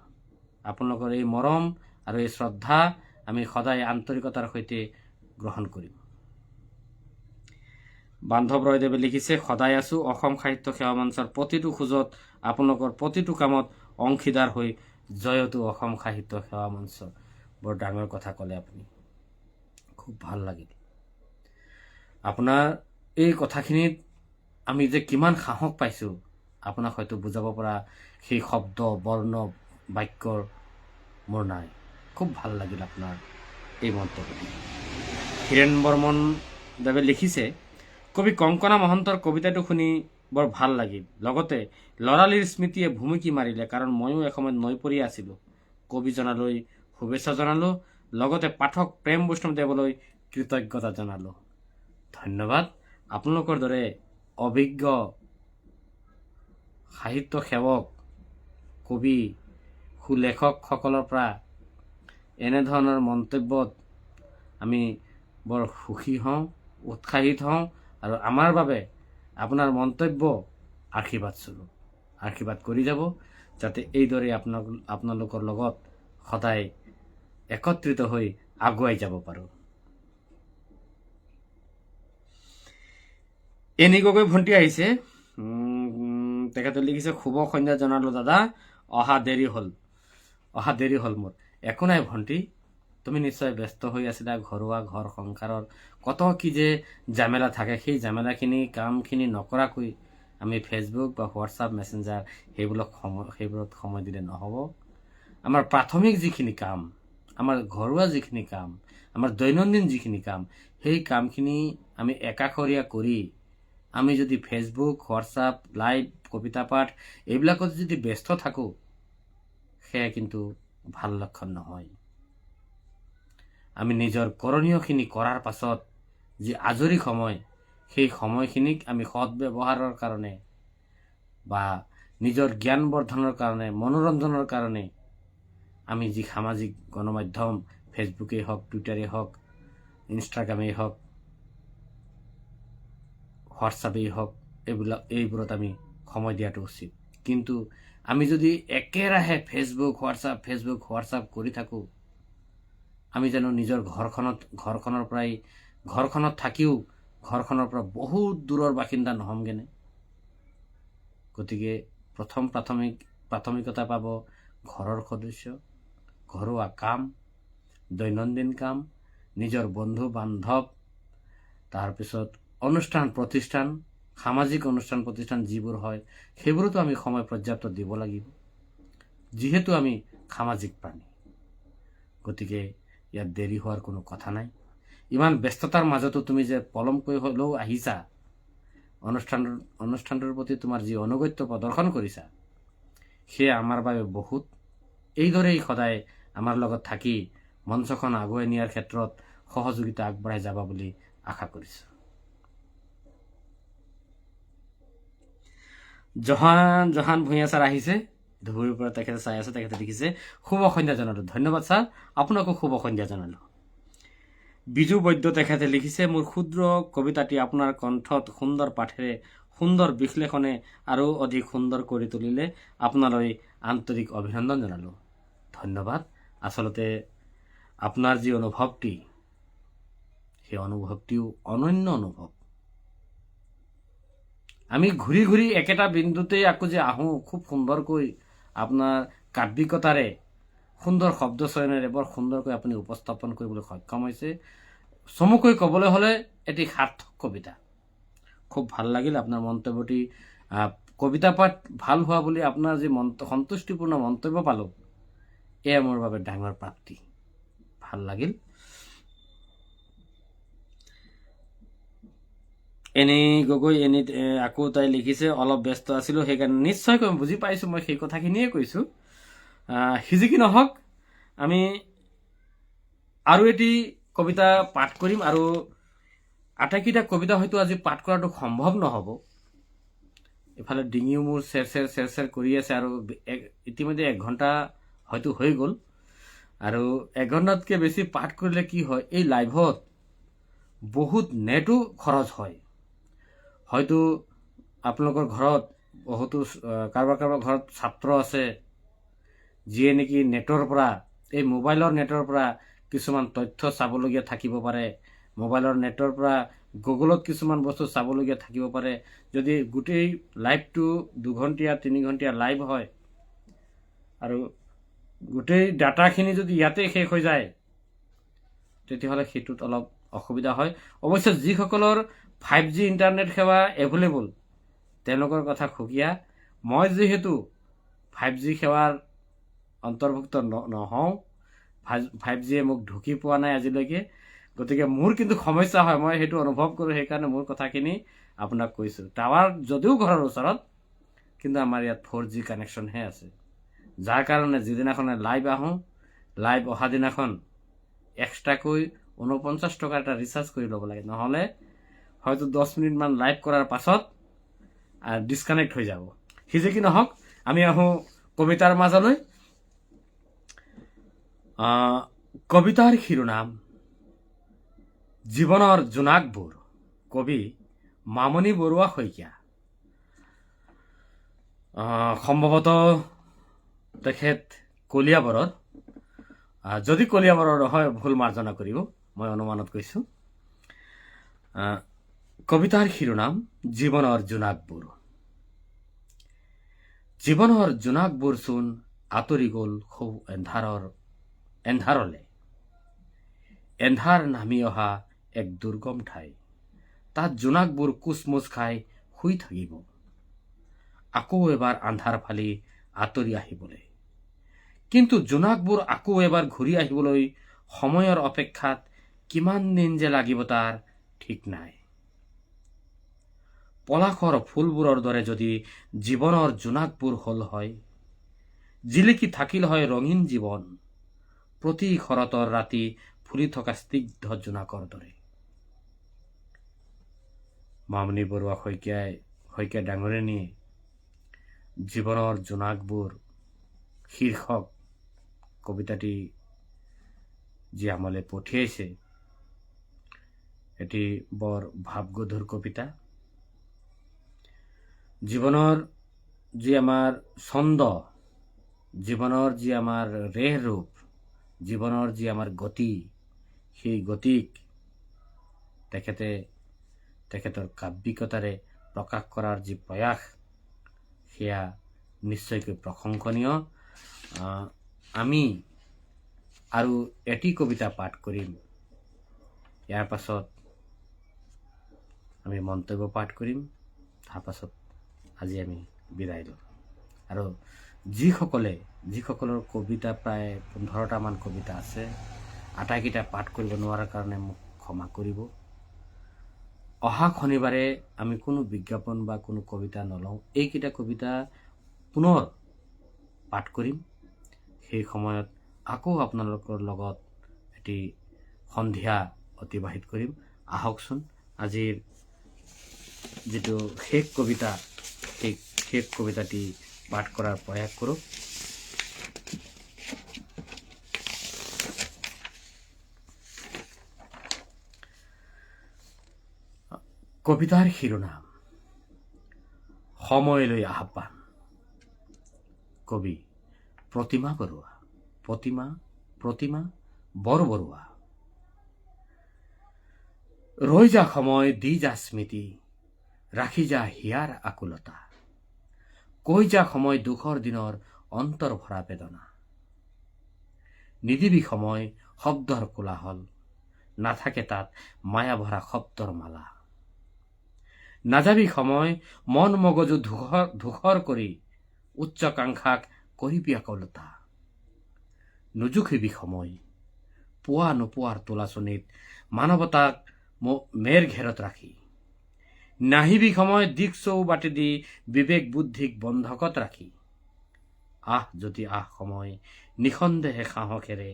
আপোনালোকৰ এই মৰম আৰু এই শ্ৰদ্ধা আমি সদায় আন্তৰিকতাৰ সৈতে গ্ৰহণ কৰিম। বান্ধৱ ৰয়দেৱে লিখিছে, সদায় আছোঁ অসম সাহিত্য সেৱা মঞ্চৰ প্ৰতিটো খোজত, আপোনালোকৰ প্ৰতিটো কামত অংশীদাৰ হৈ জয়তো অসম সাহিত্য সেৱা মঞ্চ। বৰ ডাঙৰ কথা ক'লে আপুনি, খুব ভাল লাগিল। আপোনাৰ এই কথাখিনিত আমি যে কিমান সাহস পাইছোঁ, আপোনাক হয়তো বুজাব পৰা সেই শব্দ, বৰ্ণ, বাক্যৰ মোৰ নাই। খুব ভাল লাগিল আপোনাৰ এই মন্তব্যটি। হীৰেণ বৰ্মন দেৱে লিখিছে, কবি কংকনা মহন্তৰ কবিতাটো শুনি বৰ ভাল লাগিল। লগতে ল'ৰালিৰ স্মৃতিয়ে ভুমুকি মাৰিলে, কাৰণ ময়ো এসময়ত নৈ পৰি আছিলোঁ। কবিজনালৈ শুভেচ্ছা জনালোঁ, লগতে পাঠক প্ৰেম বৈষ্ণৱ দেৱলৈ কৃতজ্ঞতা জনালোঁ। ধন্যবাদ। আপোনালোকৰ দৰে অভিজ্ঞ সাহিত্য সেৱক, কবি, সুলেখকসকলৰ পৰা এনেধৰণৰ মন্তব্যত আমি বৰ সুখী হওঁ, উৎসাহিত হওঁ, আৰু আমাৰ বাবে আপোনাৰ মন্তব্য আশীৰ্বাদ স্বৰূপ। আশীৰ্বাদ কৰি যাব, যাতে এইদৰে আপোনালোকৰ লগত সদায় একত্ৰিত হৈ আগুৱাই যাব পাৰোঁ। এনি গগৈ ভণ্টি আহিছে, তেখেতে লিখিছে, শুভ সন্ধ্যা জনালোঁ দাদা, অহা দেৰি হ'ল মোৰ। একো নাই ভণ্টি, তুমি নিশ্চয় ব্যস্ত হৈ আছিলা। ঘৰ সংসাৰৰ কত কি যে জামেলা থাকে, সেই জামেলাখিনি কামখিনি নকৰাকৈ আমি ফেচবুক বা হোৱাটছআপ মেছেঞ্জাৰ সেইবোৰত সময় দিলে নহ'ব। আমাৰ প্ৰাথমিক যিখিনি কাম, আমাৰ ঘৰুৱা যিখিনি কাম, আমাৰ দৈনন্দিন যিখিনি কাম, সেই কামখিনি আমি একাষৰীয়া কৰি আমি যদি ফেচবুক, হোৱাটছআপ, লাইভ, কবিতা পাঠ এইবিলাকত যদি ব্যস্ত থাকোঁ, সেয়া কিন্তু ভাল লক্ষণ নহয়। আমি নিজৰ কৰণীয়খিনি কৰাৰ পাছত যি আজৰি সময়, সেই সময়খিনিক আমি সৎব্যৱহাৰৰ কাৰণে বা নিজৰ জ্ঞান বৰ্ধনৰ কাৰণে, মনোৰঞ্জনৰ কাৰণে আমি যি সামাজিক গণমাধ্যম, ফেচবুকেই হওক, টুইটাৰেই হওক, ইনষ্টাগ্ৰামেই হওক, হোৱাটছআপেই হওক, এইবোৰত আমি সময় দিয়াটো উচিত। কিন্তু আমি যদি একেৰাহে ফেচবুক হোৱাটছআপ কৰি থাকোঁ, আমি জানো নিজৰ ঘৰখনত থাকিও ঘৰখনৰ পৰা বহুত দূৰৰ বাসিন্দা নহমগেনে? গতিকে প্ৰথম প্ৰাথমিকতা পাব ঘৰৰ সদস্য, ঘৰুৱা কাম, দৈনন্দিন কাম, নিজৰ বন্ধু বান্ধৱ, তাৰপিছত অনুষ্ঠান প্ৰতিষ্ঠান, সামাজিক অনুষ্ঠান প্ৰতিষ্ঠান যিবোৰ হয় সেইবোৰতো আমি সময় পৰ্যাপ্ত দিব লাগিব, যিহেতু আমি সামাজিক প্ৰাণী। গতিকে ইয়াত দেৰি হোৱাৰ কোনো কথা নাই। ইমান ব্যস্ততাৰ মাজতো তুমি যে পলমকৈ হ'লেও আহিছা, অনুষ্ঠানটোৰ প্ৰতি তোমাৰ যি অনুগত্য প্ৰদৰ্শন কৰিছা, সেয়া আমাৰ বাবে বহুত। এইদৰেই সদায় আমাৰ লগত থাকি মঞ্চখন আগুৱাই নিয়াৰ ক্ষেত্ৰত সহযোগিতা আগবঢ়াই যাবা বুলি আশা কৰিছোঁ। জহান ভূঞা ছাৰ আহিছে, ধুবুৰীৰ পৰা তেখেতে চাই আছে, তেখেতে লিখিছে শুভ সন্ধ্যা জনালো। ধন্যবাদ ছাৰ, আপোনাকো শুভ সন্ধ্যা জনালো। বিজু বৈদ্য তেখেতে লিখিছে মোৰ ক্ষুদ্ৰ কবিতাটি আপোনাৰ কণ্ঠত সুন্দৰ পাঠেৰে, সুন্দৰ বিশ্লেষণে আৰু অধিক সুন্দৰ কৰি তুলিলে, আপোনালৈ আন্তৰিক অভিনন্দন জনালো। ধন্যবাদ। আচলতে আপোনাৰ যি অনুভৱটি, সেই অনুভৱটিও অনন্য অনুভৱ। আমি ঘূৰি ঘূৰি একেটা বিন্দুতেই আকৌ যে আহোঁ, খুব সুন্দৰকৈ আপোনাৰ কাব্যিকতাৰে, সুন্দৰ শব্দ চয়নেৰে বৰ সুন্দৰকৈ আপুনি উপস্থাপন কৰিবলৈ সক্ষম হৈছে। চমুকৈ ক'বলৈ হ'লে এটি সাৰ্থক কবিতা। খুব ভাল লাগিল আপোনাৰ মন্তব্যটি। কবিতা পাঠ ভাল হোৱা বুলি আপোনাৰ যি সন্তুষ্টিপূৰ্ণ মন্তব্য পালোঁ, এয়া মোৰ বাবে ডাঙৰ প্ৰাপ্তি। ভাল লাগিল। এনেই গগৈ আকৌ তাই লিখিছে অলপ ব্যস্ত আছিলোঁ, সেইকাৰণে নিশ্চয়কৈ বুজি পাইছোঁ, মই সেই কথাখিনিয়ে কৈছোঁ। যি কি নহওক, আমি আৰু এটি কবিতা পাঠ কৰিম, আৰু আটাইকেইটা কবিতা হয়তো আজি পাঠ কৰাটো সম্ভৱ নহ'ব। এফালে ডিঙিও মোৰ চেৰ কৰি আছে, আৰু ইতিমধ্যে 1 ঘণ্টা হয়তো হৈ গ'ল। আৰু 1 ঘণ্টাতকৈ বেছি পাঠ কৰিলে কি হয়, এই লাইভত বহুত নেটো খৰচ হয়। হয়তো আপোনালোকৰ ঘৰত বহুতো কাৰোবাৰ ঘৰত ছাত্ৰ আছে, যিয়ে নেকি নেটৰ পৰা, এই মোবাইলৰ নেটৰ পৰা কিছুমান তথ্য চাবলগীয়া থাকিব পাৰে, মোবাইলৰ নেটৰ পৰা গুগলত কিছুমান বস্তু চাবলগীয়া থাকিব পাৰে। যদি গোটেই লাইভটো 2 ঘণ্টীয়া 3 ঘণ্টীয়া লাইভ হয়, আৰু গোটেই ডাটাখিনি যদি ইয়াতে শেষ হৈ যায়, তেতিয়াহ'লে সেইটোত অলপ অসুবিধা হয়। অৱশ্যে যিসকলৰ 5G ইণ্টাৰনেট সেৱা এভেইলেবল, তেওঁলোকৰ কথা সুকীয়া। মই যিহেতু 5G সেৱাৰ অন্তৰ্ভুক্ত নহওঁ, 5Gয়ে মোক ঢুকি পোৱা নাই আজিলৈকে, গতিকে মোৰ কিন্তু সমস্যা হয়, মই সেইটো অনুভৱ কৰোঁ। সেইকাৰণে মোৰ কথাখিনি আপোনাক কৈছোঁ। টাৱাৰ যদিও ঘৰৰ ওচৰত, কিন্তু আমাৰ ইয়াত 4G কানেকশ্যনহে আছে, যাৰ কাৰণে যিদিনাখনে লাইভ আহোঁ, লাইভ অহা দিনাখন এক্সট্ৰাকৈ 49 টকাৰ এটা ৰিচাৰ্জ কৰি ল'ব লাগে, নহ'লে হয়তো 10 মিনিটমান লাইভ কৰাৰ পাছত ডিছকানেক্ট হৈ যাব। যি কি নহওক, আমি আহোঁ কবিতাৰ মাজলৈ। কবিতাৰ শিৰোনাম জীৱনৰ জোনাকবোৰ, কবি মামণি বৰুৱা শইকীয়া। সম্ভৱতঃ তেখেত কলিয়াবৰৰ, যদি কলিয়াবৰৰ নহয় ভুল মাৰ্জনা কৰিব, মই অনুমানত কৈছোঁ। কবিতাৰ শিৰোনাম জীৱনৰ জোনাকবোৰ। জীৱনৰ জোনাকবোৰ চোন আঁতৰি গ'ল খুব এন্ধাৰলে, এন্ধাৰ নামি অহা এক দুৰ্গম ঠাই, তাত জোনাকবোৰ কোচমোচ খাই শুই থাকিব, আকৌ এবাৰ আন্ধাৰ ফালি আঁতৰি আহিবলৈ। কিন্তু জোনাকবোৰ আকৌ এবাৰ ঘূৰি আহিবলৈ সময়ৰ অপেক্ষাত কিমান দিন যে লাগিব তাৰ ঠিক নাই। পলাশৰ ফুলবোৰৰ দৰে যদি জীৱনৰ জোনাকবোৰ হ'ল হয়, জিলিকি থাকিল হয় ৰঙীন জীৱন, প্ৰতি শৰতৰ ৰাতি ফুলি থকা স্নিগ্ধ জোনাকৰ দৰে। মামণি বৰুৱা শইকীয়া ডাঙৰীয়ানীয়ে জীৱনৰ জোনাকবোৰ শীৰ্ষক কবিতাটি যি আমালৈ পঠিয়াইছে, এটি বৰ ভাৱগধুৰ কবিতা। জীৱনৰ যি আমাৰ ছন্দ, জীৱনৰ যি আমাৰ ৰেহ ৰূপ, জীৱনৰ যি আমাৰ গতি, সেই গতিক তেখেতৰ কাব্যিকতাৰে প্ৰকাশ কৰাৰ যি প্ৰয়াস, সেয়া নিশ্চয়কৈ প্ৰশংসনীয়। আমি আৰু এটি কবিতা পাঠ কৰিম। ইয়াৰ পাছত আমি মন্তব্য পাঠ কৰিম। তাৰ পাছত আজি আমি বিদায় লম। আৰু যিসকলৰ কবিতা প্ৰায় 15টামান কবিতা আছে, আটাইকেইটা পাঠ কৰিব নোৱাৰাৰ কাৰণে মোক ক্ষমা কৰিব। অহা শনিবাৰে আমি কোনো বিজ্ঞাপন বা কোনো কবিতা নলওঁ। এইকেইটা কবিতা পুনৰ পাঠ কৰিম। সেই সময়ত আকৌ আপোনালোকৰ লগত এটি সন্ধিয়া অতিবাহিত কৰিম। আহকচোন আজিৰ যিটো শেষ কবিতা, সেই শেষ কবিতাটি পাঠ কৰাৰ প্ৰয়াস কৰোঁ। কবিতাৰ শিৰোনাম সময়লৈ আহ্বান। কবি প্ৰতিমা বৰুৱা। প্ৰতিমা বৰবৰুৱা। ৰৈ যা সময়, দি যা স্মৃতি, ৰাখি যা হিয়াৰ আকুলতা। কৈ যা সময় দুখৰ দিনৰ অন্তৰ ভৰা বেদনা। নিদিবি সময় শব্দৰ কোলাহল, নাথাকে তাত মায়া ভৰা শব্দৰ মালা। নাযাবি সময় মন মগজু ধূসৰ কৰি, উচ্চাকাংক্ষাক কৰিবি আকুলতা। নুজুখিবি সময় পোৱা নোপোৱাৰ তোলাচনীত, মানৱতাক মেৰ ঘেৰত ৰাখি। নাহিবি সময় দিক চৌবাটে দি, বিবেক বুদ্ধিক বন্ধকত ৰাখি। আহ যদি আহ সময় নিসন্দেহে সাহসেৰে,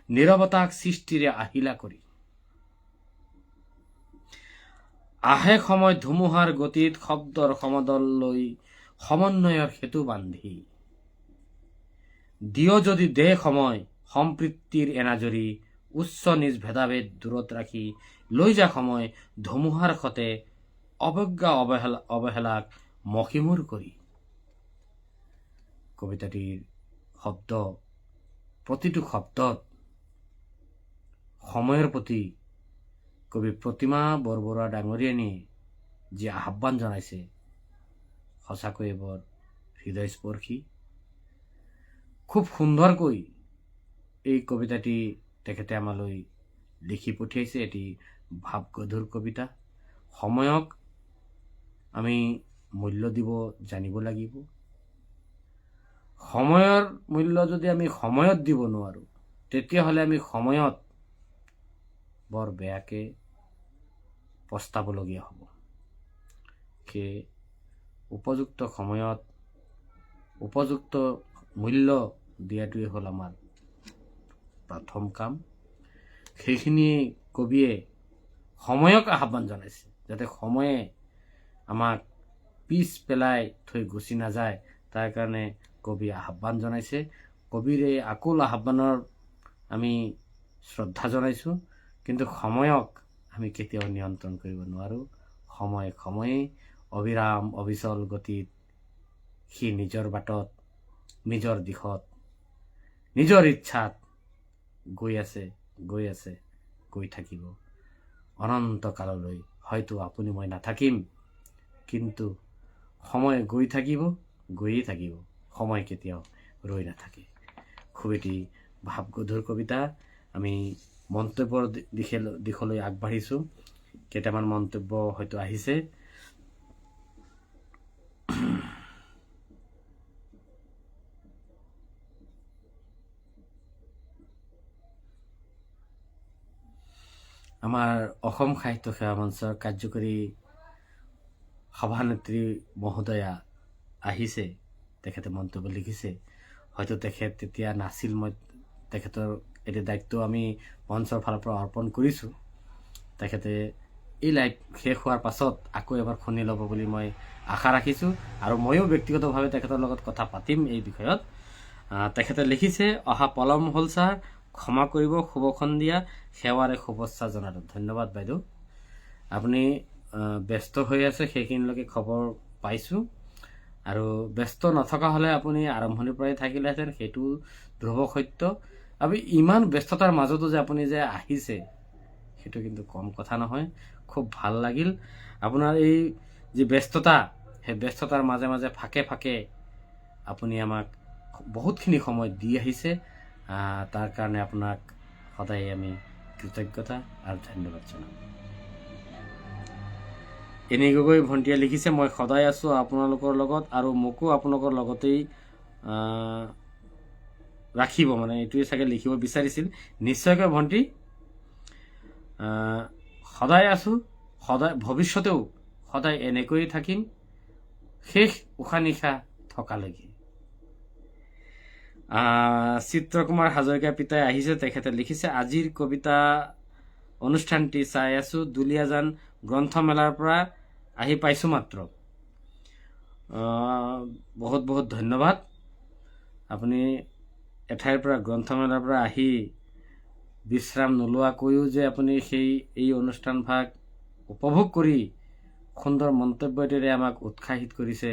নীৰৱতাক সৃষ্টিৰে আহিলা কৰি। আহে সময় ধুমুহাৰ গতিত, শব্দৰ সমদল লৈ, সমন্বয়ৰ সেতু বান্ধি। দিয় যদি দে সময় সম্প্ৰীতিৰ এনাজৰী, উচ্চ নিজ ভেদাভেদ দূৰত ৰাখি। লৈ যা সময় ধুমুহাৰ সতে, অৱজ্ঞা অৱহেলাক মষিমূৰ কৰি। কবিতাটিৰ শব্দ, প্ৰতিটো শব্দত সময়ৰ প্ৰতি কবি প্ৰতিমা বৰবৰুৱা ডাঙৰীয়ানীয়ে যি আহ্বান জনাইছে, সঁচাকৈয়ে বৰ হৃদয়স্পৰ্শী। খুব সুন্দৰকৈ এই কবিতাটি তেখেতে আমালৈ লিখি পঠিয়াইছে। এটি ভাৱগধুৰ কবিতা। সময়ক আমি মূল্য দিব জানিব লাগিব। সময়ৰ মূল্য যদি আমি সময়ত দিব নোৱাৰোঁ, তেতিয়াহ'লে আমি সময়ত বৰ বেয়াকে পস্তাবলগীয়া হ'ব। সেয়ে উপযুক্ত সময়ত উপযুক্ত মূল্য দিয়াটোৱে হ'ল আমাৰ প্ৰথম কাম। সেইখিনিয়ে কবিয়ে সময়ক আহ্বান জনাইছে, যাতে সময়ে আমাক পিছ পেলাই থৈ গুচি নাযায়, তাৰ কাৰণে কবি আহ্বান জনাইছে। কবিৰ এই আকুল আহ্বানৰ আমি শ্ৰদ্ধা জনাইছোঁ। কিন্তু সময়ক আমি কেতিয়াও নিয়ন্ত্ৰণ কৰিব নোৱাৰোঁ। সময়ে অবিৰাম অবিচল গতিত সি নিজৰ বাটত, নিজৰ দিশত, নিজৰ ইচ্ছাত গৈ আছে, গৈ থাকিব অনন্ত কাললৈ। হয়তো আপুনি মই নাথাকিম, কিন্তু সময় গৈ থাকিব, গৈয়ে থাকিব। সময় কেতিয়াও ৰৈ নাথাকে। খুব এটি ভাৱগধুৰ কবিতা। আমি মন্তব্যৰ দিশলৈ আগবাঢ়িছোঁ। কেইটামান মন্তব্য হয়তো আহিছে। আমাৰ অসম সাহিত্য সেৱা মঞ্চৰ কাৰ্যকৰী সভানেত্ৰী মহোদয়া আহিছে, তেখেতে মন্তব্য লিখিছে। হয়তো তেখেত তেতিয়া নাছিল। মই তেখেতৰ এটি দায়িত্ব আমি মঞ্চৰ ফালৰ পৰা অৰ্পণ কৰিছোঁ। তেখেতে এই লাইভ শেষ হোৱাৰ পাছত আকৌ এবাৰ শুনি ল'ব বুলি মই আশা ৰাখিছোঁ, আৰু ময়ো ব্যক্তিগতভাৱে তেখেতৰ লগত কথা পাতিম এই বিষয়ত। তেখেতে লিখিছে, অহা পলম হ'ল ছাৰ, ক্ষমা কৰিব, শুভ সন্ধিয়া, সেৱাৰে শুভেচ্ছা জনালোঁ। ধন্যবাদ বাইদেউ। আপুনি ব্যস্ত হৈ আছে, সেইখিনিলৈকে খবৰ পাইছোঁ। আৰু ব্যস্ত নথকা হ'লে আপুনি আৰম্ভণিৰ পৰাই থাকিলেহেঁতেন, সেইটো ধ্ৰুৱ সত্য। আৰু ইমান ব্যস্ততাৰ মাজতো যে আপুনি যে আহিছে, সেইটো কিন্তু কম কথা নহয়। খুব ভাল লাগিল আপোনাৰ এই যি ব্যস্ততা, সেই ব্যস্ততাৰ মাজে মাজে ফাঁকে ফাঁকে আপুনি আমাক বহুতখিনি সময় দি আহিছে। তাৰ কাৰণে আপোনাক সদায় আমি কৃতজ্ঞতা আৰু ধন্যবাদ জনাম। এনি গগৈ ভণ্টিয়ে লিখিছে, মই সদায় আছোঁ আপোনালোকৰ লগত আৰু মোকো আপোনালোকৰ লগতেই ৰাখিব, মানে এইটোৱে চাগে লিখিব বিচাৰিছিল। নিশ্চয়কৈ ভণ্টি, সদায় আছোঁ, সদায় ভৱিষ্যতেও সদায় এনেকৈয়ে থাকিম, শেষ উশাহ নিশাহ থকালৈকে। চিত্ৰকুমাৰ হাজৰিকা পিতাই আহিছে, তেখেতে লিখিছে, আজিৰ কবিতা অনুষ্ঠানটি চাই আছোঁ, দুলীয়াজান গ্ৰন্থমেলাৰ পৰা আহি পাইছোঁ মাত্ৰ। বহুত বহুত ধন্যবাদ। আপুনি এঠাইৰ পৰা গ্ৰন্থমেলাৰ পৰা আহি বিশ্ৰাম নোলোৱাকৈও যে আপুনি এই অনুষ্ঠান ভাগ উপভোগ কৰি সুন্দৰ মন্তব্যৰে আমাক উৎসাহিত কৰিছে,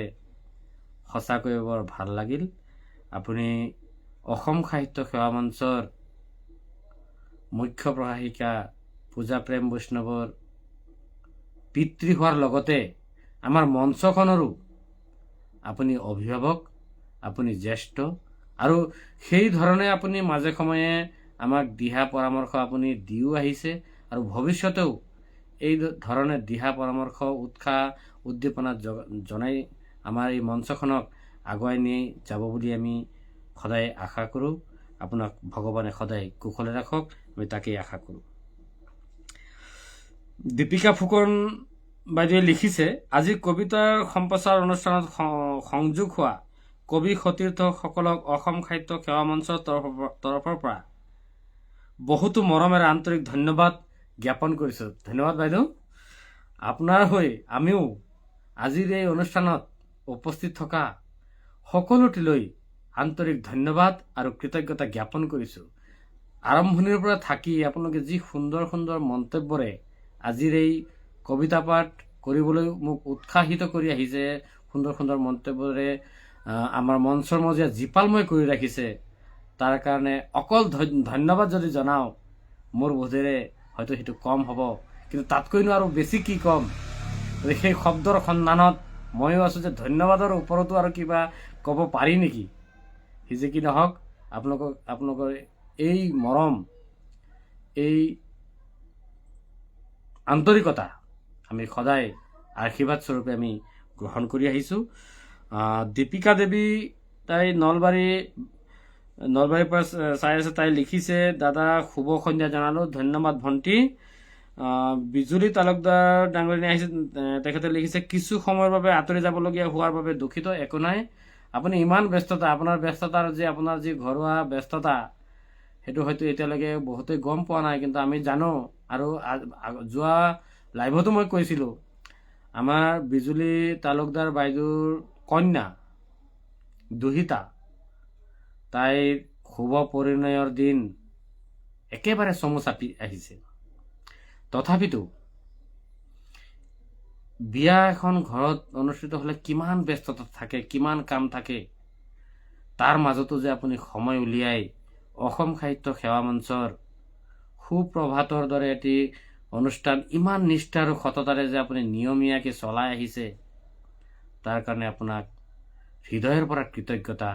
সঁচাকৈ বৰ ভাল লাগিল। আপুনি অসম সাহিত্য সেৱা মঞ্চৰ মুখ্য প্ৰশাসিকা পূজা প্ৰেম বৈষ্ণৱৰ পিতৃ হোৱাৰ লগতে আমাৰ মঞ্চখনৰো আপুনি অভিভাৱক, আপুনি জ্যেষ্ঠ, আৰু সেই ধৰণে আপুনি মাজে সময়ে আমাক দিহা পৰামৰ্শ আপুনি দিও আহিছে আৰু ভৱিষ্যতেও এই ধৰণে দিহা পৰামৰ্শ, উৎসাহ, উদ্দীপনা জনাই আমাৰ এই মঞ্চখনক আগুৱাই নি যাব বুলি আমি সদায় আশা কৰোঁ। আপোনাক ভগৱানে সদায় কুশলে ৰাখক, আমি তাকেই আশা কৰোঁ। দীপিকা ফুকন বাইদেৱে লিখিছে, আজি কবিতাৰ সম্প্ৰচাৰ অনুষ্ঠানত সংযোগ হোৱা কবি সতীৰ্থসকলক অসম সাহিত্য সেৱা মঞ্চৰ তৰফৰ পৰা বহুতো মৰমেৰে আন্তৰিক ধন্যবাদ জ্ঞাপন কৰিছোঁ। ধন্যবাদ বাইদেউ। আপোনাৰ হৈ আমিও আজিৰ এই অনুষ্ঠানত উপস্থিত থকা সকলোটিলৈ আন্তৰিক ধন্যবাদ আৰু কৃতজ্ঞতা জ্ঞাপন কৰিছোঁ। আৰম্ভণিৰ পৰা থাকি আপোনালোকে যি সুন্দৰ সুন্দৰ মন্তব্যৰে আজিৰ এই কবিতা পাঠ কৰিবলৈ মোক উৎসাহিত কৰি আহিছে, সুন্দৰ সুন্দৰ মন্তব্যৰে আমাৰ মঞ্চৰ মজিয়া জীপালময় কৰি ৰাখিছে, তাৰ কাৰণে অকল ধন্যবাদ যদি জনাওঁ মোৰ বোধেৰে হয়তো সেইটো কম হ'ব, কিন্তু তাতকৈনো আৰু বেছি কি ক'ম। সেই শব্দৰ সন্ধানত ময়ো আছোঁ যে ধন্যবাদৰ ওপৰতো আৰু কিবা ক'ব পাৰি নেকি। সি যে কি নহওক, আপোনালোকৰ এই মৰম, এই আন্তৰিকতা আমি সদায় আশীৰ্বাদ স্বৰূপে আমি গ্ৰহণ কৰি আহিছোঁ। দীপিকা দেৱী, তাই নলবাৰীৰ পৰা চাই আছে, তাই লিখিছে, দাদা শুভ সন্ধ্যা জনালোঁ, ধন্যবাদ ভণ্টি। বিজুলী তালুকদাৰ ডাঙৰীয়া আহিছে, তেখেতে লিখিছে, কিছু সময়ৰ বাবে আঁতৰি যাবলগীয়া হোৱাৰ বাবে দুখিত, একো নাই। আপুনি ইমান ব্যস্ততা, আপোনাৰ যি ঘৰুৱা ব্যস্ততা, সেইটো হয়তো এতিয়ালৈকে বহুতেই গম পোৱা নাই, কিন্তু আমি জানো। আৰু যোৱা লাইভতো মই কৈছিলোঁ, আমাৰ বিজুলী তালুকদাৰ বাইদেউৰ কন্যা দুহিতা, তাইৰ শুভ পৰিণয়ৰ দিন একেবাৰে চমু চাপি আহিছে। তথাপিতো বিয়া এখন ঘৰত অনুষ্ঠিত হ'লে কিমান ব্যস্ততা থাকে, কিমান কাম থাকে, তাৰ মাজতো যে আপুনি সময় উলিয়াই অসম সাহিত্য সেৱা মঞ্চৰ সুপ্ৰভাতৰ দৰে এটি অনুষ্ঠান ইমান নিষ্ঠা আৰু সততাৰে যে আপুনি নিয়মীয়াকৈ চলাই আহিছে, তাৰ কাৰণে আপোনাক হৃদয়ৰ পৰা কৃতজ্ঞতা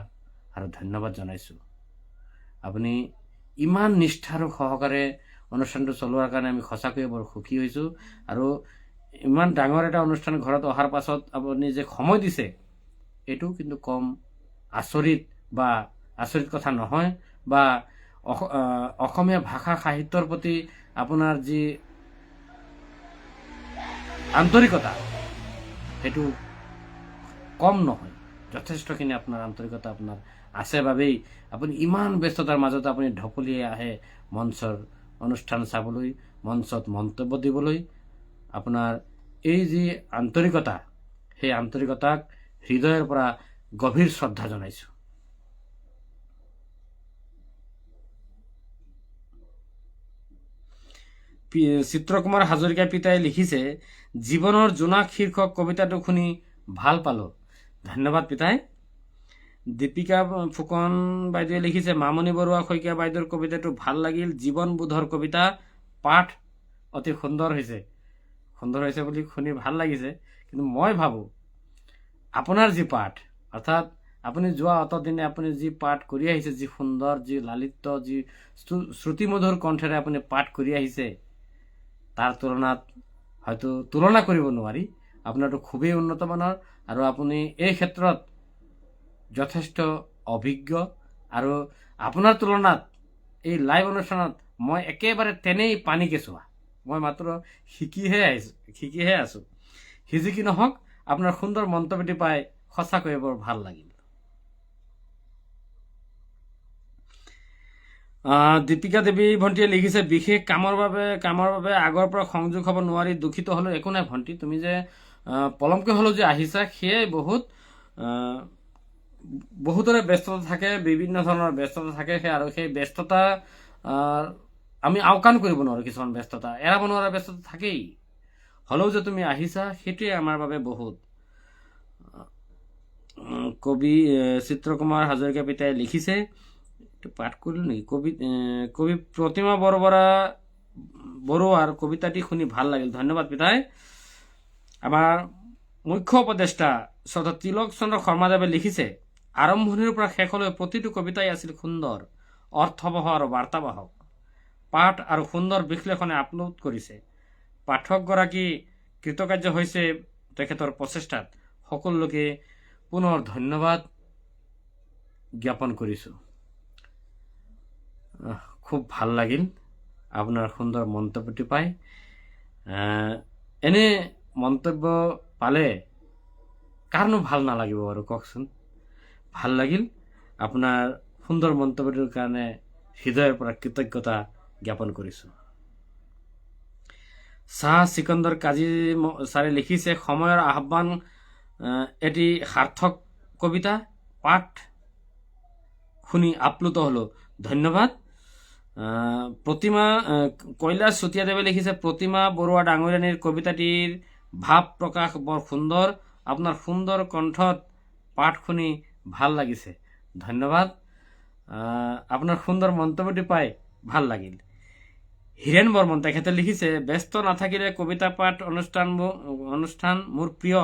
আৰু ধন্যবাদ জনাইছোঁ। আপুনি ইমান নিষ্ঠাৰ সহকাৰে অনুষ্ঠানটো চলোৱাৰ কাৰণে আমি সঁচাকৈয়ে বৰ সুখী হৈছোঁ। আৰু ইমান ডাঙৰ এটা অনুষ্ঠান ঘৰত অহাৰ পাছত আপুনি যে সময় দিছে, এইটো কিন্তু কম আচৰিত কথা নহয়, বা অসমীয়া ভাষা সাহিত্যৰ প্ৰতি আপোনাৰ যি আন্তৰিকতা, সেইটো কম নহয়। যথেষ্টখিনি আপোনাৰ আন্তৰিকতা আপোনাৰ আছে বাবেই আপুনি ইমান ব্যস্ততাৰ মাজত আপুনি ঢপলিয়াই আহে মঞ্চৰ অনুষ্ঠান চাবলৈ, মঞ্চত মন্তব্য দিবলৈ। আপোনাৰ এই যি আন্তৰিকতা, সেই আন্তৰিকতাক হৃদয়ৰ পৰা গভীৰ শ্ৰদ্ধা জনাইছোঁ। চিত্ৰকুমাৰ হাজৰিকা পিতাই লিখিছে, জীৱনৰ জোনাক শীৰ্ষক কবিতাটো শুনি ভাল পালোঁ, ধন্যবাদ পিতাই। দীপিকা ফুকন বাইদেৱে লিখিছে, মামণি বৰুৱা শইকীয়া বাইদেউৰ কবিতাটো ভাল লাগিল, জীৱনবোধৰ কবিতা, পাঠ অতি সুন্দৰ হৈছে বুলি শুনি ভাল লাগিছে। কিন্তু মই ভাবোঁ আপোনাৰ যি পাঠ, অৰ্থাৎ আপুনি যোৱা অতদিনে আপুনি যি পাঠ কৰি আহিছে, যি সুন্দৰ, যি লালিত্য, যি শ্ৰুতিমধুৰ কণ্ঠেৰে আপুনি পাঠ কৰি আহিছে, তাৰ তুলনাত হয়তো তুলনা কৰিব নোৱাৰি। আপোনাৰটো খুবেই উন্নত মানৰ, আৰু আপুনি এই ক্ষেত্ৰত যথেষ্ট অভিজ্ঞ। আৰু আপোনাৰ তুলনাত এই লাইভ অনুষ্ঠানত মই একেবাৰে তেনেই পানী কেঁচুৱা। মই মাত্ৰ শিকিহে আছো। সিজি কি নহওক, আপোনাৰ সুন্দৰ মন্তব্যটি পাই সঁচাকৈয়ে বৰ ভাল লাগিল। দীপিকা দেৱী ভণ্টিয়ে লিখিছে, বিশেষ কামৰ বাবে আগৰ পৰা সংযোগ হ'ব নোৱাৰি দুখিত হ'লো। একো নাই ভণ্টি, তুমি যে পলমকৈ হ'লেও যে আহিছা, সেয়াই বহুতৰে ব্যস্ততা থাকে, বিভিন্ন ধৰণৰ ব্যস্ততা থাকে, আৰু সেই ব্যস্ততা আমি আওকাণ কৰিব নোৱাৰো। কিছুমান ব্যস্ততা এৰাব নোৱাৰা ব্যস্ততা থাকেই। হ'লেও যে তুমি আহিছা, সেইটোৱে আমাৰ বাবে বহুত। কবি চিত্ৰকুমাৰ হাজৰিকা পিতাই লিখিছে, পাঠ কৰিলো নেকি, কবি প্ৰতিমা বৰুৱাৰ কবিতাটি শুনি ভাল লাগিল, ধন্যবাদ পিতাই। আমাৰ মুখ্য উপদেষ্টা শ্ৰদ্ধা তিলক চন্দ্ৰ শৰ্মাদেৱে লিখিছে, আৰম্ভণিৰ পৰা শেষলৈ প্ৰতিটো কবিতাই আছিল সুন্দৰ, অৰ্থবহ আৰু বাৰ্তাবাহক। পাঠ আৰু সুন্দৰ বিশ্লেষণে আপলোড কৰিছে। পাঠকগৰাকী কৃতকাৰ্য হৈছে তেখেতৰ প্ৰচেষ্টাত। সকলো লোকে পুনৰ ধন্যবাদ জ্ঞাপন কৰিছো। খুব ভাল লাগিল আপোনাৰ সুন্দৰ মন্তব্যটি পাই। এনে মন্তব্য পালে কাৰনো ভাল নালাগিব বাৰু কওকচোন। ভাল লাগিল। আপোনাৰ সুন্দৰ মন্তব্যটোৰ কাৰণে হৃদয়ৰ পৰা কৃতজ্ঞতা জ্ঞাপন কৰিছো। শাহ সিকন্দৰ কাজী ছাৰে লিখিছে, সময়ৰ আহ্বান এটি সাৰ্থক কবিতা, পাঠ শুনি আপ্লুত হলো, ধন্যবাদ। কৈলাশ চুতীয়াদেৱে লিখিছে, প্ৰতিমা বৰুৱা ডাঙৰীয়ানীৰ কবিতাটিৰ ভাৱ প্ৰকাশ বৰ সুন্দৰ, আপোনাৰ সুন্দৰ কণ্ঠত পাঠ শুনি ভাল লাগিছে, ধন্যবাদ। আপোনাৰ সুন্দৰ মন্তব্যটি পাই ভাল লাগিল। হীৰেণ বৰ্মন তেখেতে লিখিছে, ব্যস্ত নাথাকিলে কবিতা পাঠ অনুষ্ঠান মোৰ প্ৰিয়,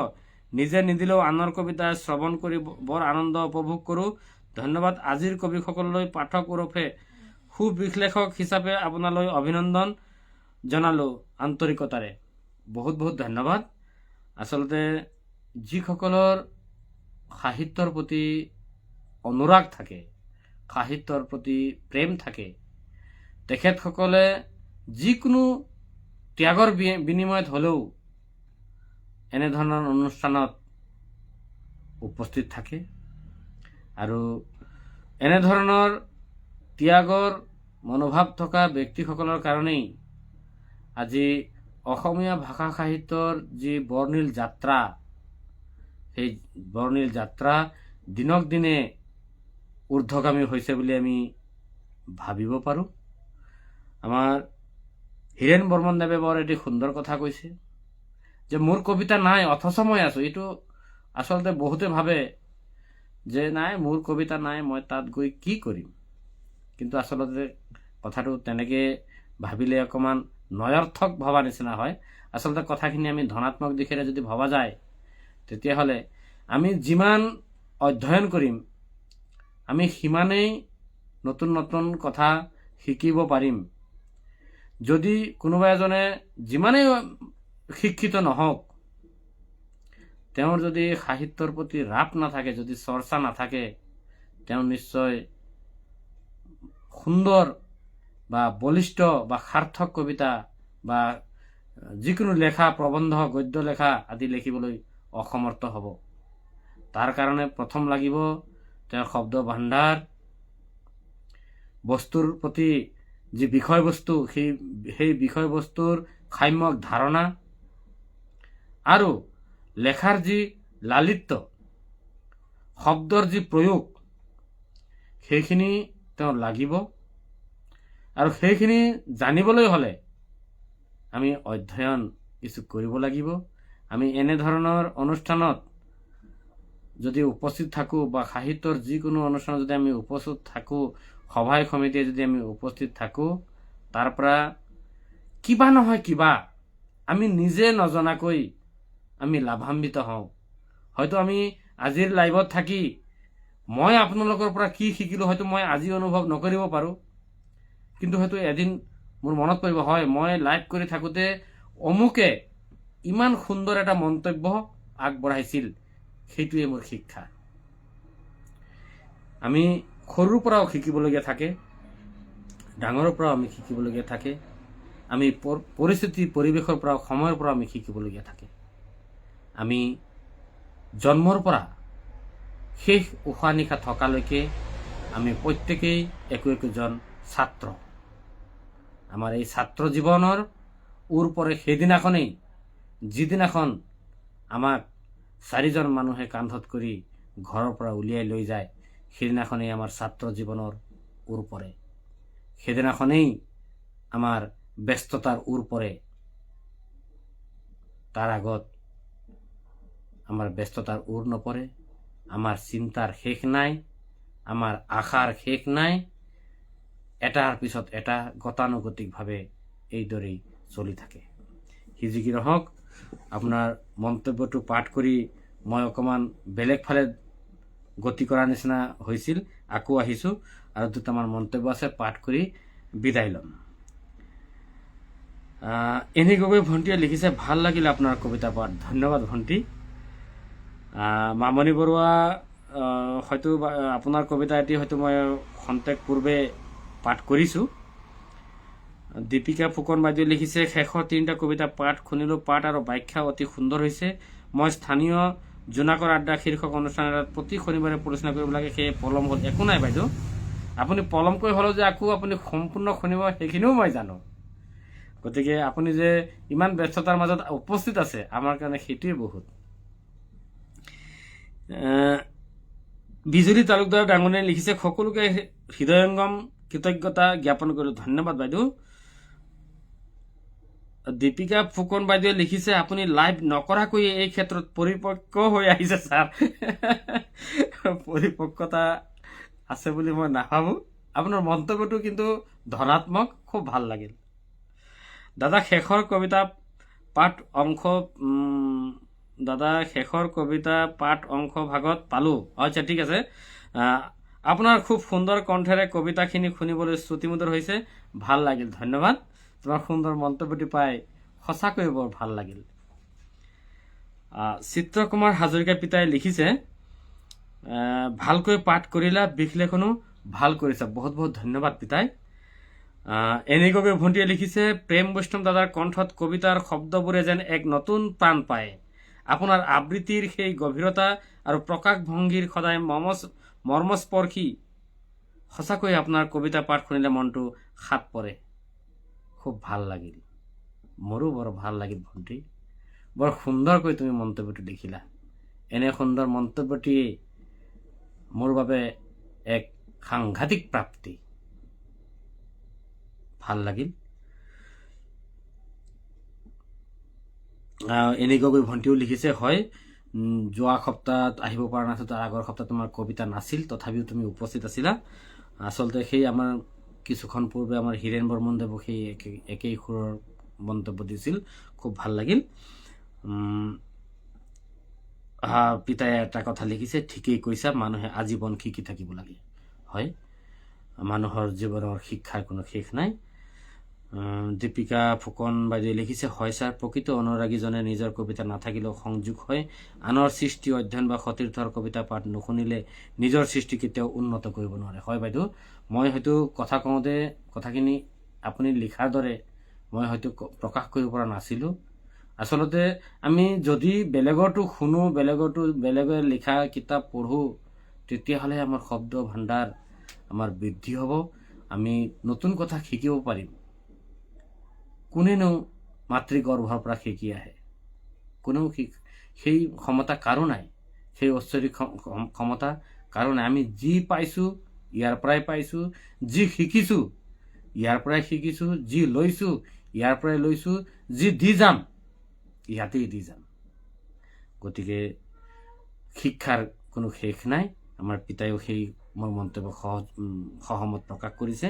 নিজে নিদিলেও আনৰ কবিতা শ্ৰৱণ কৰি বৰ আনন্দ উপভোগ কৰো, ধন্যবাদ। আজিৰ কবিসকললৈ পাঠক ওৰফে সুবিশ্লেষক হিচাপে আপোনালৈ অভিনন্দন জনালো আন্তৰিকতাৰে, বহুত বহুত ধন্যবাদ। আচলতে যিসকলৰ সাহিত্যৰ প্ৰতি অনুৰাগ থাকে, সাহিত্যৰ প্ৰতি প্ৰেম থাকে, তেখেতসকলে যিকোনো ত্যাগৰ বিনিময়ত হলেও এনেধৰণৰ অনুষ্ঠানত উপস্থিত থাকে। আৰু এনেধৰণৰ ত্যাগৰ মনোভাৱ থকা ব্যক্তিসকলৰ কাৰণেই আজি অসমীয়া ভাষা সাহিত্যৰ যি বৰ্ণিল যাত্ৰা, সেই বৰ্ণিল যাত্ৰা দিনক দিনে ঊৰ্ধ্বগামী হৈছে বুলি আমি ভাবিব পাৰো। আমাৰ হীৰেণ বৰ্মন দেৱে বৰ এটি সুন্দৰ কথা কৈছে যে মোৰ কবিতা নাই অথচ মই আছো। এইটো আচলতে বহুতে ভাবে যে নাই মোৰ কবিতা নাই, মই তাত গৈ কি কৰিম। কিন্তু আচলতে কথাটো তেনেকে ভাবিলে অকমান নয়ৰ্থক ভবা নিচিনা হয়। আচলতে কথাখিনি আমি ধনাত্মক দিশেৰে যদি ভবা যায়, তেতিয়াহ'লে আমি যিমান অধ্যয়ন কৰিম, আমি সিমানেই নতুন নতুন কথা শিকিব পাৰিম। যদি কোনোবা এজনে যিমানেই শিক্ষিত নহওক, তেওঁৰ যদি সাহিত্যৰ প্ৰতি ৰাপ নাথাকে, যদি চৰ্চা নাথাকে, তেওঁ নিশ্চয় সুন্দৰ বা বলিষ্ঠ বা সাৰ্থক কবিতা বা যিকোনো লেখা, প্ৰবন্ধ, গদ্য লেখা আদি লিখিবলৈ অসমৰ্থ হ'ব। তাৰ কাৰণে প্ৰথম লাগিব তেওঁৰ শব্দ ভাণ্ডাৰ, বস্তুৰ প্ৰতি যি বিষয়বস্তু, সেই বিষয়বস্তুৰ সাম্যক ধাৰণা, আৰু লেখাৰ যি লালিত্য, শব্দৰ যি প্ৰয়োগ, সেইখিনি তেওঁ লাগিব। আৰু সেইখিনি জানিবলৈ হলে আমি অধ্যয়ন কিছু কৰিব লাগিব। আমি এনেধৰণৰ অনুষ্ঠানত যদি উপস্থিত থাকো, বা সাহিত্যৰ যিকোনো অনুষ্ঠানত যদি আমি উপস্থিত থাকো, সভাই সমিতিয়ে যদি আমি উপস্থিত থাকো, তাৰ পৰা কিবা নহয় কিবা আমি নিজে নজনাকৈ আমি লাভান্বিত হওঁ। হয়তো আমি আজিৰ লাইভত থাকি মই আপোনালোকৰ পৰা কি শিকিলোঁ হয়তো মই আজি অনুভৱ নকৰিব পাৰোঁ, কিন্তু হয়তো এদিন মোৰ মনত পৰিব, হয় মই লাইভ কৰি থাকোঁতে অমুকে ইমান সুন্দৰ এটা মন্তব্য আগবঢ়াইছিল, সেইটোৱে মোৰ শিক্ষা। আমি সৰুৰ পৰাও শিকিবলগীয়া থাকে, ডাঙৰৰ পৰাও আমি শিকিবলগীয়া থাকে, আমি পৰিস্থিতি পৰিৱেশৰ পৰা সময়ৰ পৰা আমি শিকিবলগীয়া থাকে। আমি জন্মৰ পৰা শেষ উশাহ নিশাহ থকালৈকে আমি প্ৰত্যেকেই একোজন ছাত্ৰ। আমাৰ এই ছাত্ৰ জীৱনৰ পৰে সেইদিনাখনেই, যিদিনাখন আমাক 4জন মানুহে কান্ধত কৰি ঘৰৰ পৰা উলিয়াই লৈ যায়, সেইদিনাখনেই আমাৰ ছাত্ৰ জীৱনৰ পৰে। সেইদিনাখনেই আমাৰ ব্যস্ততাৰ পৰে। তাৰ আগত আমাৰ ব্যস্ততাৰ নপৰে, আমাৰ চিন্তাৰ শেষ নাই, আমাৰ আশাৰ শেষ নাই, এটাৰ পিছত এটা গতানুগতিকভাৱে এইদৰেই চলি থাকে। সি যি কি নহওক, আপোনাৰ মন্তব্যটো পাঠ কৰি মই অকণমান বেলেগ ফালে গতি কৰাৰ নিচিনা হৈছিল। আকৌ আহিছোঁ আৰু দুটামান মন্তব্য আছে, পাঠ কৰি বিদায় ল'ম। এনি গগৈ ভণ্টিয়ে লিখিছে, ভাল লাগিল আপোনাৰ কবিতা পাঠ। ধন্যবাদ ভণ্টি। মামণি বৰুৱা, হয়তো আপোনাৰ কবিতা এটি হয়তো মই খন্তেক পূৰ্বে পাঠ কৰিছোঁ। দীপিকা ফুকন বাইদেৱে লিখিছে, শেষৰ 3টা কবিতা পাঠ শুনিলোঁ, পাঠ আৰু ব্যাখ্যা অতি সুন্দৰ হৈছে। মই স্থানীয় জোনাকৰ আড্ডা শীৰ্ষক অনুষ্ঠান এটাত প্ৰতি শনিবাৰে পৰিচালনা কৰিব লাগে, সেয়ে পলম হ'ল। একো নাই বাইদেউ, আপুনি পলমকৈ হ'লেও যে আকৌ আপুনি সম্পূৰ্ণ শুনিব সেইখিনিও মই জানো। গতিকে আপুনি যে ইমান ব্যস্ততাৰ মাজত উপস্থিত আছে, আমাৰ কাৰণে সেইটোৱে বহুত। বিজুলী তালুকদাৰ ডাঙৰীয়াই লিখিছে, সকলোকে হৃদয়ংগম কৃতজ্ঞতা জ্ঞাপন কৰিলোঁ। ধন্যবাদ বাইদেউ। দীপিকা ফুকন বাইদেৱে লিখিছে, আপুনি লাইভ নকৰাকৈ এই ক্ষেত্ৰত পৰিপক্ক হৈ আহিছে ছাৰ। পৰিপক্কতা আছে বুলি মই নাভাবোঁ। আপোনাৰ মন্তব্যটো কিন্তু ধনাত্মক, খুব ভাল লাগিল। দাদা শেষৰ কবিতা পাঠ অংশ ভাগত পালোঁ। আচ্ছা ঠিক আছে। আপোনাৰ খুব সুন্দৰ কণ্ঠেৰে কবিতাখিনি শুনিবলৈ শ্ৰুতিমধুৰ হৈছে, ভাল লাগিল। ধন্যবাদ। তোমাৰ সুন্দৰ মন্তব্যটি পাই সঁচাকৈ বৰ ভাল লাগিল। চিত্ৰকুমাৰ হাজৰিকা পিতাই লিখিছে, ভালকৈ পাঠ কৰিলা, বিশ্লেষণো ভাল কৰিছা। বহুত বহুত ধন্যবাদ পিতাই। এনি গগৈ ভণ্টিয়ে লিখিছে, প্ৰেম বৈষ্ণৱ দাদাৰ কণ্ঠত কবিতাৰ শব্দবোৰে যেন এক নতুন প্ৰাণ পায়। আপোনাৰ আবৃত্তিৰ সেই গভীৰতা আৰু প্ৰকাশভংগীৰ সদায় মৰ্মস্পৰ্শী। সঁচাকৈ আপোনাৰ কবিতা পাঠ শুনিলে মনটো সাত পৰে। খুব ভাল লাগিল, মোৰো বৰ ভাল লাগিল ভণ্টি। বৰ সুন্দৰকৈ তুমি মন্তব্যটো লিখিলা। এনে সুন্দৰ মন্তব্যটি মোৰ বাবে এক সাংঘাতিক প্ৰাপ্তি। ভাল লাগিল। এনি গগৈ ভণ্টিও লিখিছে, হয় যোৱা সপ্তাহত আহিব পৰা নাছিল, তাৰ আগৰ সপ্তাহ তোমাৰ কবিতা নাছিল, তথাপিও তুমি উপস্থিত আছিলা। আচলতে সেই আমাৰ কিছুক্ষণ পূৰ্বে আমাৰ হীৰেণ বৰ্মনদেৱক সেই একেই সুৰৰ মন্তব্য দিছিল, খুব ভাল লাগিল। পিতাই এটা কথা লিখিছে, ঠিকেই কৈছা, মানুহে আজীৱন শিকি থাকিব লাগে। হয়, মানুহৰ জীৱনৰ শিক্ষাৰ কোনো শেষ নাই। দীপিকা ফুকন বাইদেৱে লিখিছে, হয় ছাৰ, প্ৰকৃত অনুৰাগীজনে নিজৰ কবিতা নাথাকিলেও সংযোগ হয়। আনৰ সৃষ্টি অধ্যয়ন বা সতীৰ্থৰ কবিতা পাঠ নুশুনিলে নিজৰ সৃষ্টি কেতিয়াও উন্নত কৰিব নোৱাৰে। হয় বাইদেউ, মই হয়তো কথা কওঁতে কথাখিনি আপুনি লিখাৰ দৰে মই হয়তো প্ৰকাশ কৰিব পৰা নাছিলোঁ। আচলতে আমি যদি বেলেগৰটো শুনো, বেলেগে লিখা কিতাপ পঢ়োঁ, তেতিয়াহ'লে আমাৰ শব্দ ভাণ্ডাৰ আমাৰ বৃদ্ধি হ'ব, আমি নতুন কথা শিকিব পাৰিম। কোনেনো মাতৃগৰ্ভৰ পৰা শিকি আহে? কোনেও সেই ক্ষমতা কাৰো নাই, সেই ঐশ্বৰিক ক্ষমতা কাৰো নাই। আমি যি পাইছোঁ ইয়াৰ পৰাই পাইছোঁ, যি শিকিছোঁ ইয়াৰ পৰাই শিকিছোঁ, যি লৈছোঁ ইয়াৰ পৰাই লৈছোঁ, যি দি যাম ইয়াতেই দি যাম। গতিকে শিক্ষাৰ কোনো শেষ নাই। আমাৰ পিতাইও সেই মোৰ মন্তব্য সহমত প্ৰকাশ কৰিছে।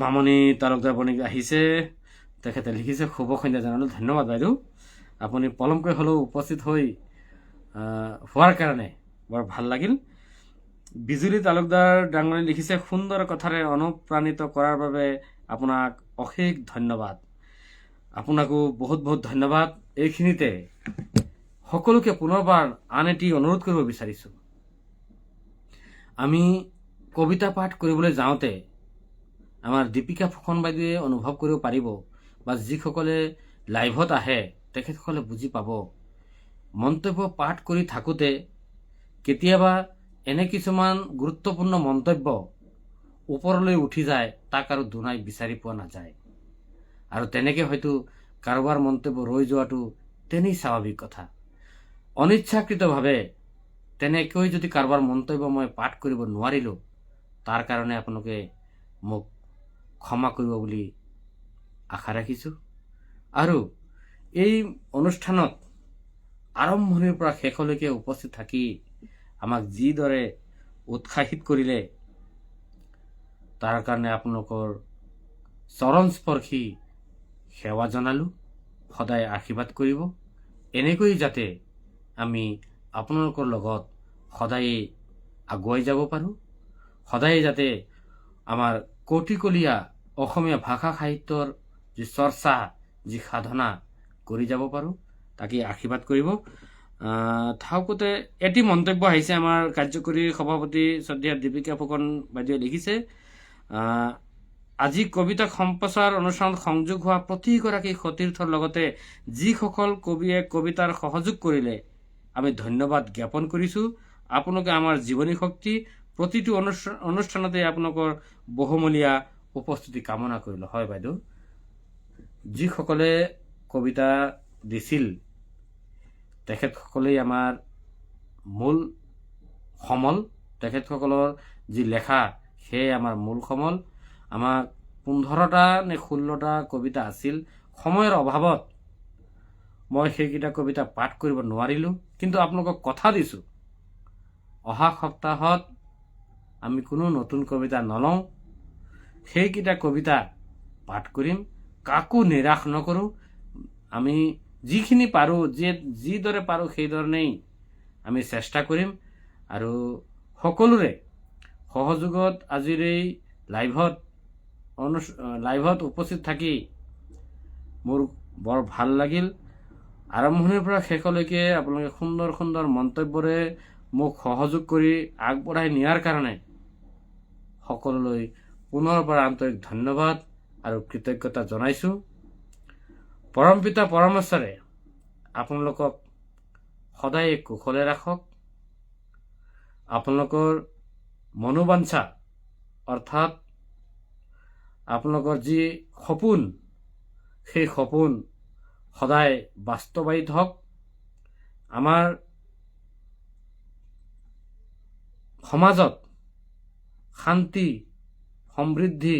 মামণি তালুকদাৰ বণিক আহিছে, তেখেতে লিখিছে, শুভ সন্ধ্যা জনালোঁ। ধন্যবাদ বাইদেউ, আপুনি পলমকৈ হ'লেও উপস্থিত হোৱাৰ কাৰণে বৰ ভাল লাগিল। বিজুলী তালুকদাৰ ডাঙৰীয়াই লিখিছে, সুন্দৰ কথাৰে অনুপ্ৰাণিত কৰাৰ বাবে আপোনাক অশেষ ধন্যবাদ। আপোনাকো বহুত বহুত ধন্যবাদ। এইখিনিতে সকলোকে পুনৰবাৰ আন এটি অনুৰোধ কৰিব বিচাৰিছোঁ। আমি কবিতা পাঠ কৰিবলৈ যাওঁতে আমাৰ দীপিকা ফুকন বাইদেৱে অনুভৱ কৰিব পাৰিব, বা যিসকলে লাইভত আহে তেখেতসকলে বুজি পাব, মন্তব্য পাঠ কৰি থাকোঁতে কেতিয়াবা এনে কিছুমান গুৰুত্বপূৰ্ণ মন্তব্য ওপৰলৈ উঠি যায়, তাক আৰু দুনাই বিচাৰি পোৱা নাযায়। আৰু তেনেকৈ হয়তো কাৰোবাৰ মন্তব্য ৰৈ যোৱাটো তেনেই স্বাভাৱিক কথা। অনিচ্ছাকৃতভাৱে তেনেকৈ যদি কাৰোবাৰ মন্তব্য মই পাঠ কৰিব নোৱাৰিলোঁ, তাৰ কাৰণে আপোনালোকে মোক ক্ষমা কৰিব বুলি আশা ৰাখিছোঁ। আৰু এই অনুষ্ঠানত আৰম্ভণিৰ পৰা শেষলৈকে উপস্থিত থাকি আমাক যিদৰে উৎসাহিত কৰিলে, তাৰ কাৰণে আপোনালোকৰ চৰণস্পৰ্শী সেৱা জনালোঁ। সদায় আশীৰ্বাদ কৰিব। এনেকৈ যাতে আমি আপোনালোকৰ লগত সদায়ে আগুৱাই যাব পাৰোঁ, সদায় যাতে আমাৰ কৌটিকলীয়া অসমীয়া ভাষা সাহিত্যৰ যি চৰ্চা, যি সাধনা কৰি যাব পাৰোঁ, তাকে আশীৰ্বাদ কৰিব। থাকোঁতে এটি মন্তব্য আহিছে। আমাৰ কাৰ্যকৰী সভাপতি শ্ৰদ্ধেয় দীপিকা ফুকন বাইদেৱে লিখিছে, আজি কবিতা সম্প্ৰচাৰ অনুষ্ঠানত সংযোগ হোৱা প্ৰতিগৰাকী সতীৰ্থৰ লগতে যিসকল কবিয়ে কবিতাৰ সহযোগ কৰিলে আমি ধন্যবাদ জ্ঞাপন কৰিছোঁ। আপোনালোকে আমাৰ জীৱনী শক্তি। প্ৰতিটো অনুষ্ঠানতে আপোনালোকৰ বহুমূলীয়া উপস্থিতি কামনা কৰিলোঁ। হয় বাইদেউ, যিসকলে কবিতা দিছিল তেখেতসকলেই আমাৰ মূল সমল। তেখেতসকলৰ যি লেখা সেয়াই আমাৰ মূল সমল। আমাক 15টা নে 16টা কবিতা আছিল। সময়ৰ অভাৱত মই সেইকেইটা কবিতা পাঠ কৰিব নোৱাৰিলোঁ, কিন্তু আপোনালোকক কথা দিছোঁ, অহা সপ্তাহত আমি কোনো নতুন কবিতা নলওঁ। সেইকেইটা কবিতা পাঠ কৰিম, কাকো নিৰাশ নকৰোঁ। আমি যিখিনি পাৰোঁ, যিদৰে পাৰোঁ সেইধৰণেই আমি চেষ্টা কৰিম। আৰু সকলোৰে সহযোগত আজিৰ এই লাইভত উপস্থিত থাকি মোৰ বৰ ভাল লাগিল। আৰম্ভণিৰ পৰা শেষলৈকে আপোনালোকে সুন্দৰ সুন্দৰ মন্তব্যৰে মোক সহযোগ কৰি আগবঢ়াই নিয়াৰ কাৰণে সকলোলৈ পুনৰবাৰ আন্তৰিক ধন্যবাদ আৰু কৃতজ্ঞতা জনাইছোঁ। পৰমপিতা পৰমেশ্বৰে আপোনালোকক সদায় কুশলে ৰাখক। আপোনালোকৰ মনোবাঞ্ছা অৰ্থাৎ আপোনালোকৰ যি সপোন, সেই সপোন সদায় বাস্তৱায়িত হওক। আমাৰ সমাজত শান্তি সমৃদ্ধি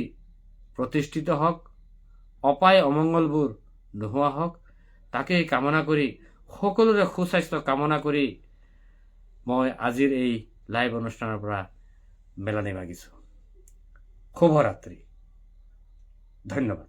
প্ৰতিষ্ঠিত হওক, অপায় অমংগলবোৰ নোহোৱা হওক, তাকেই কামনা কৰি, সকলোৰে সুস্বাস্থ্য কামনা কৰি মই আজিৰ এই লাইভ অনুষ্ঠানৰ পৰা মেলনি মাগিছোঁ। শুভৰাত্ৰি। ধন্যবাদ।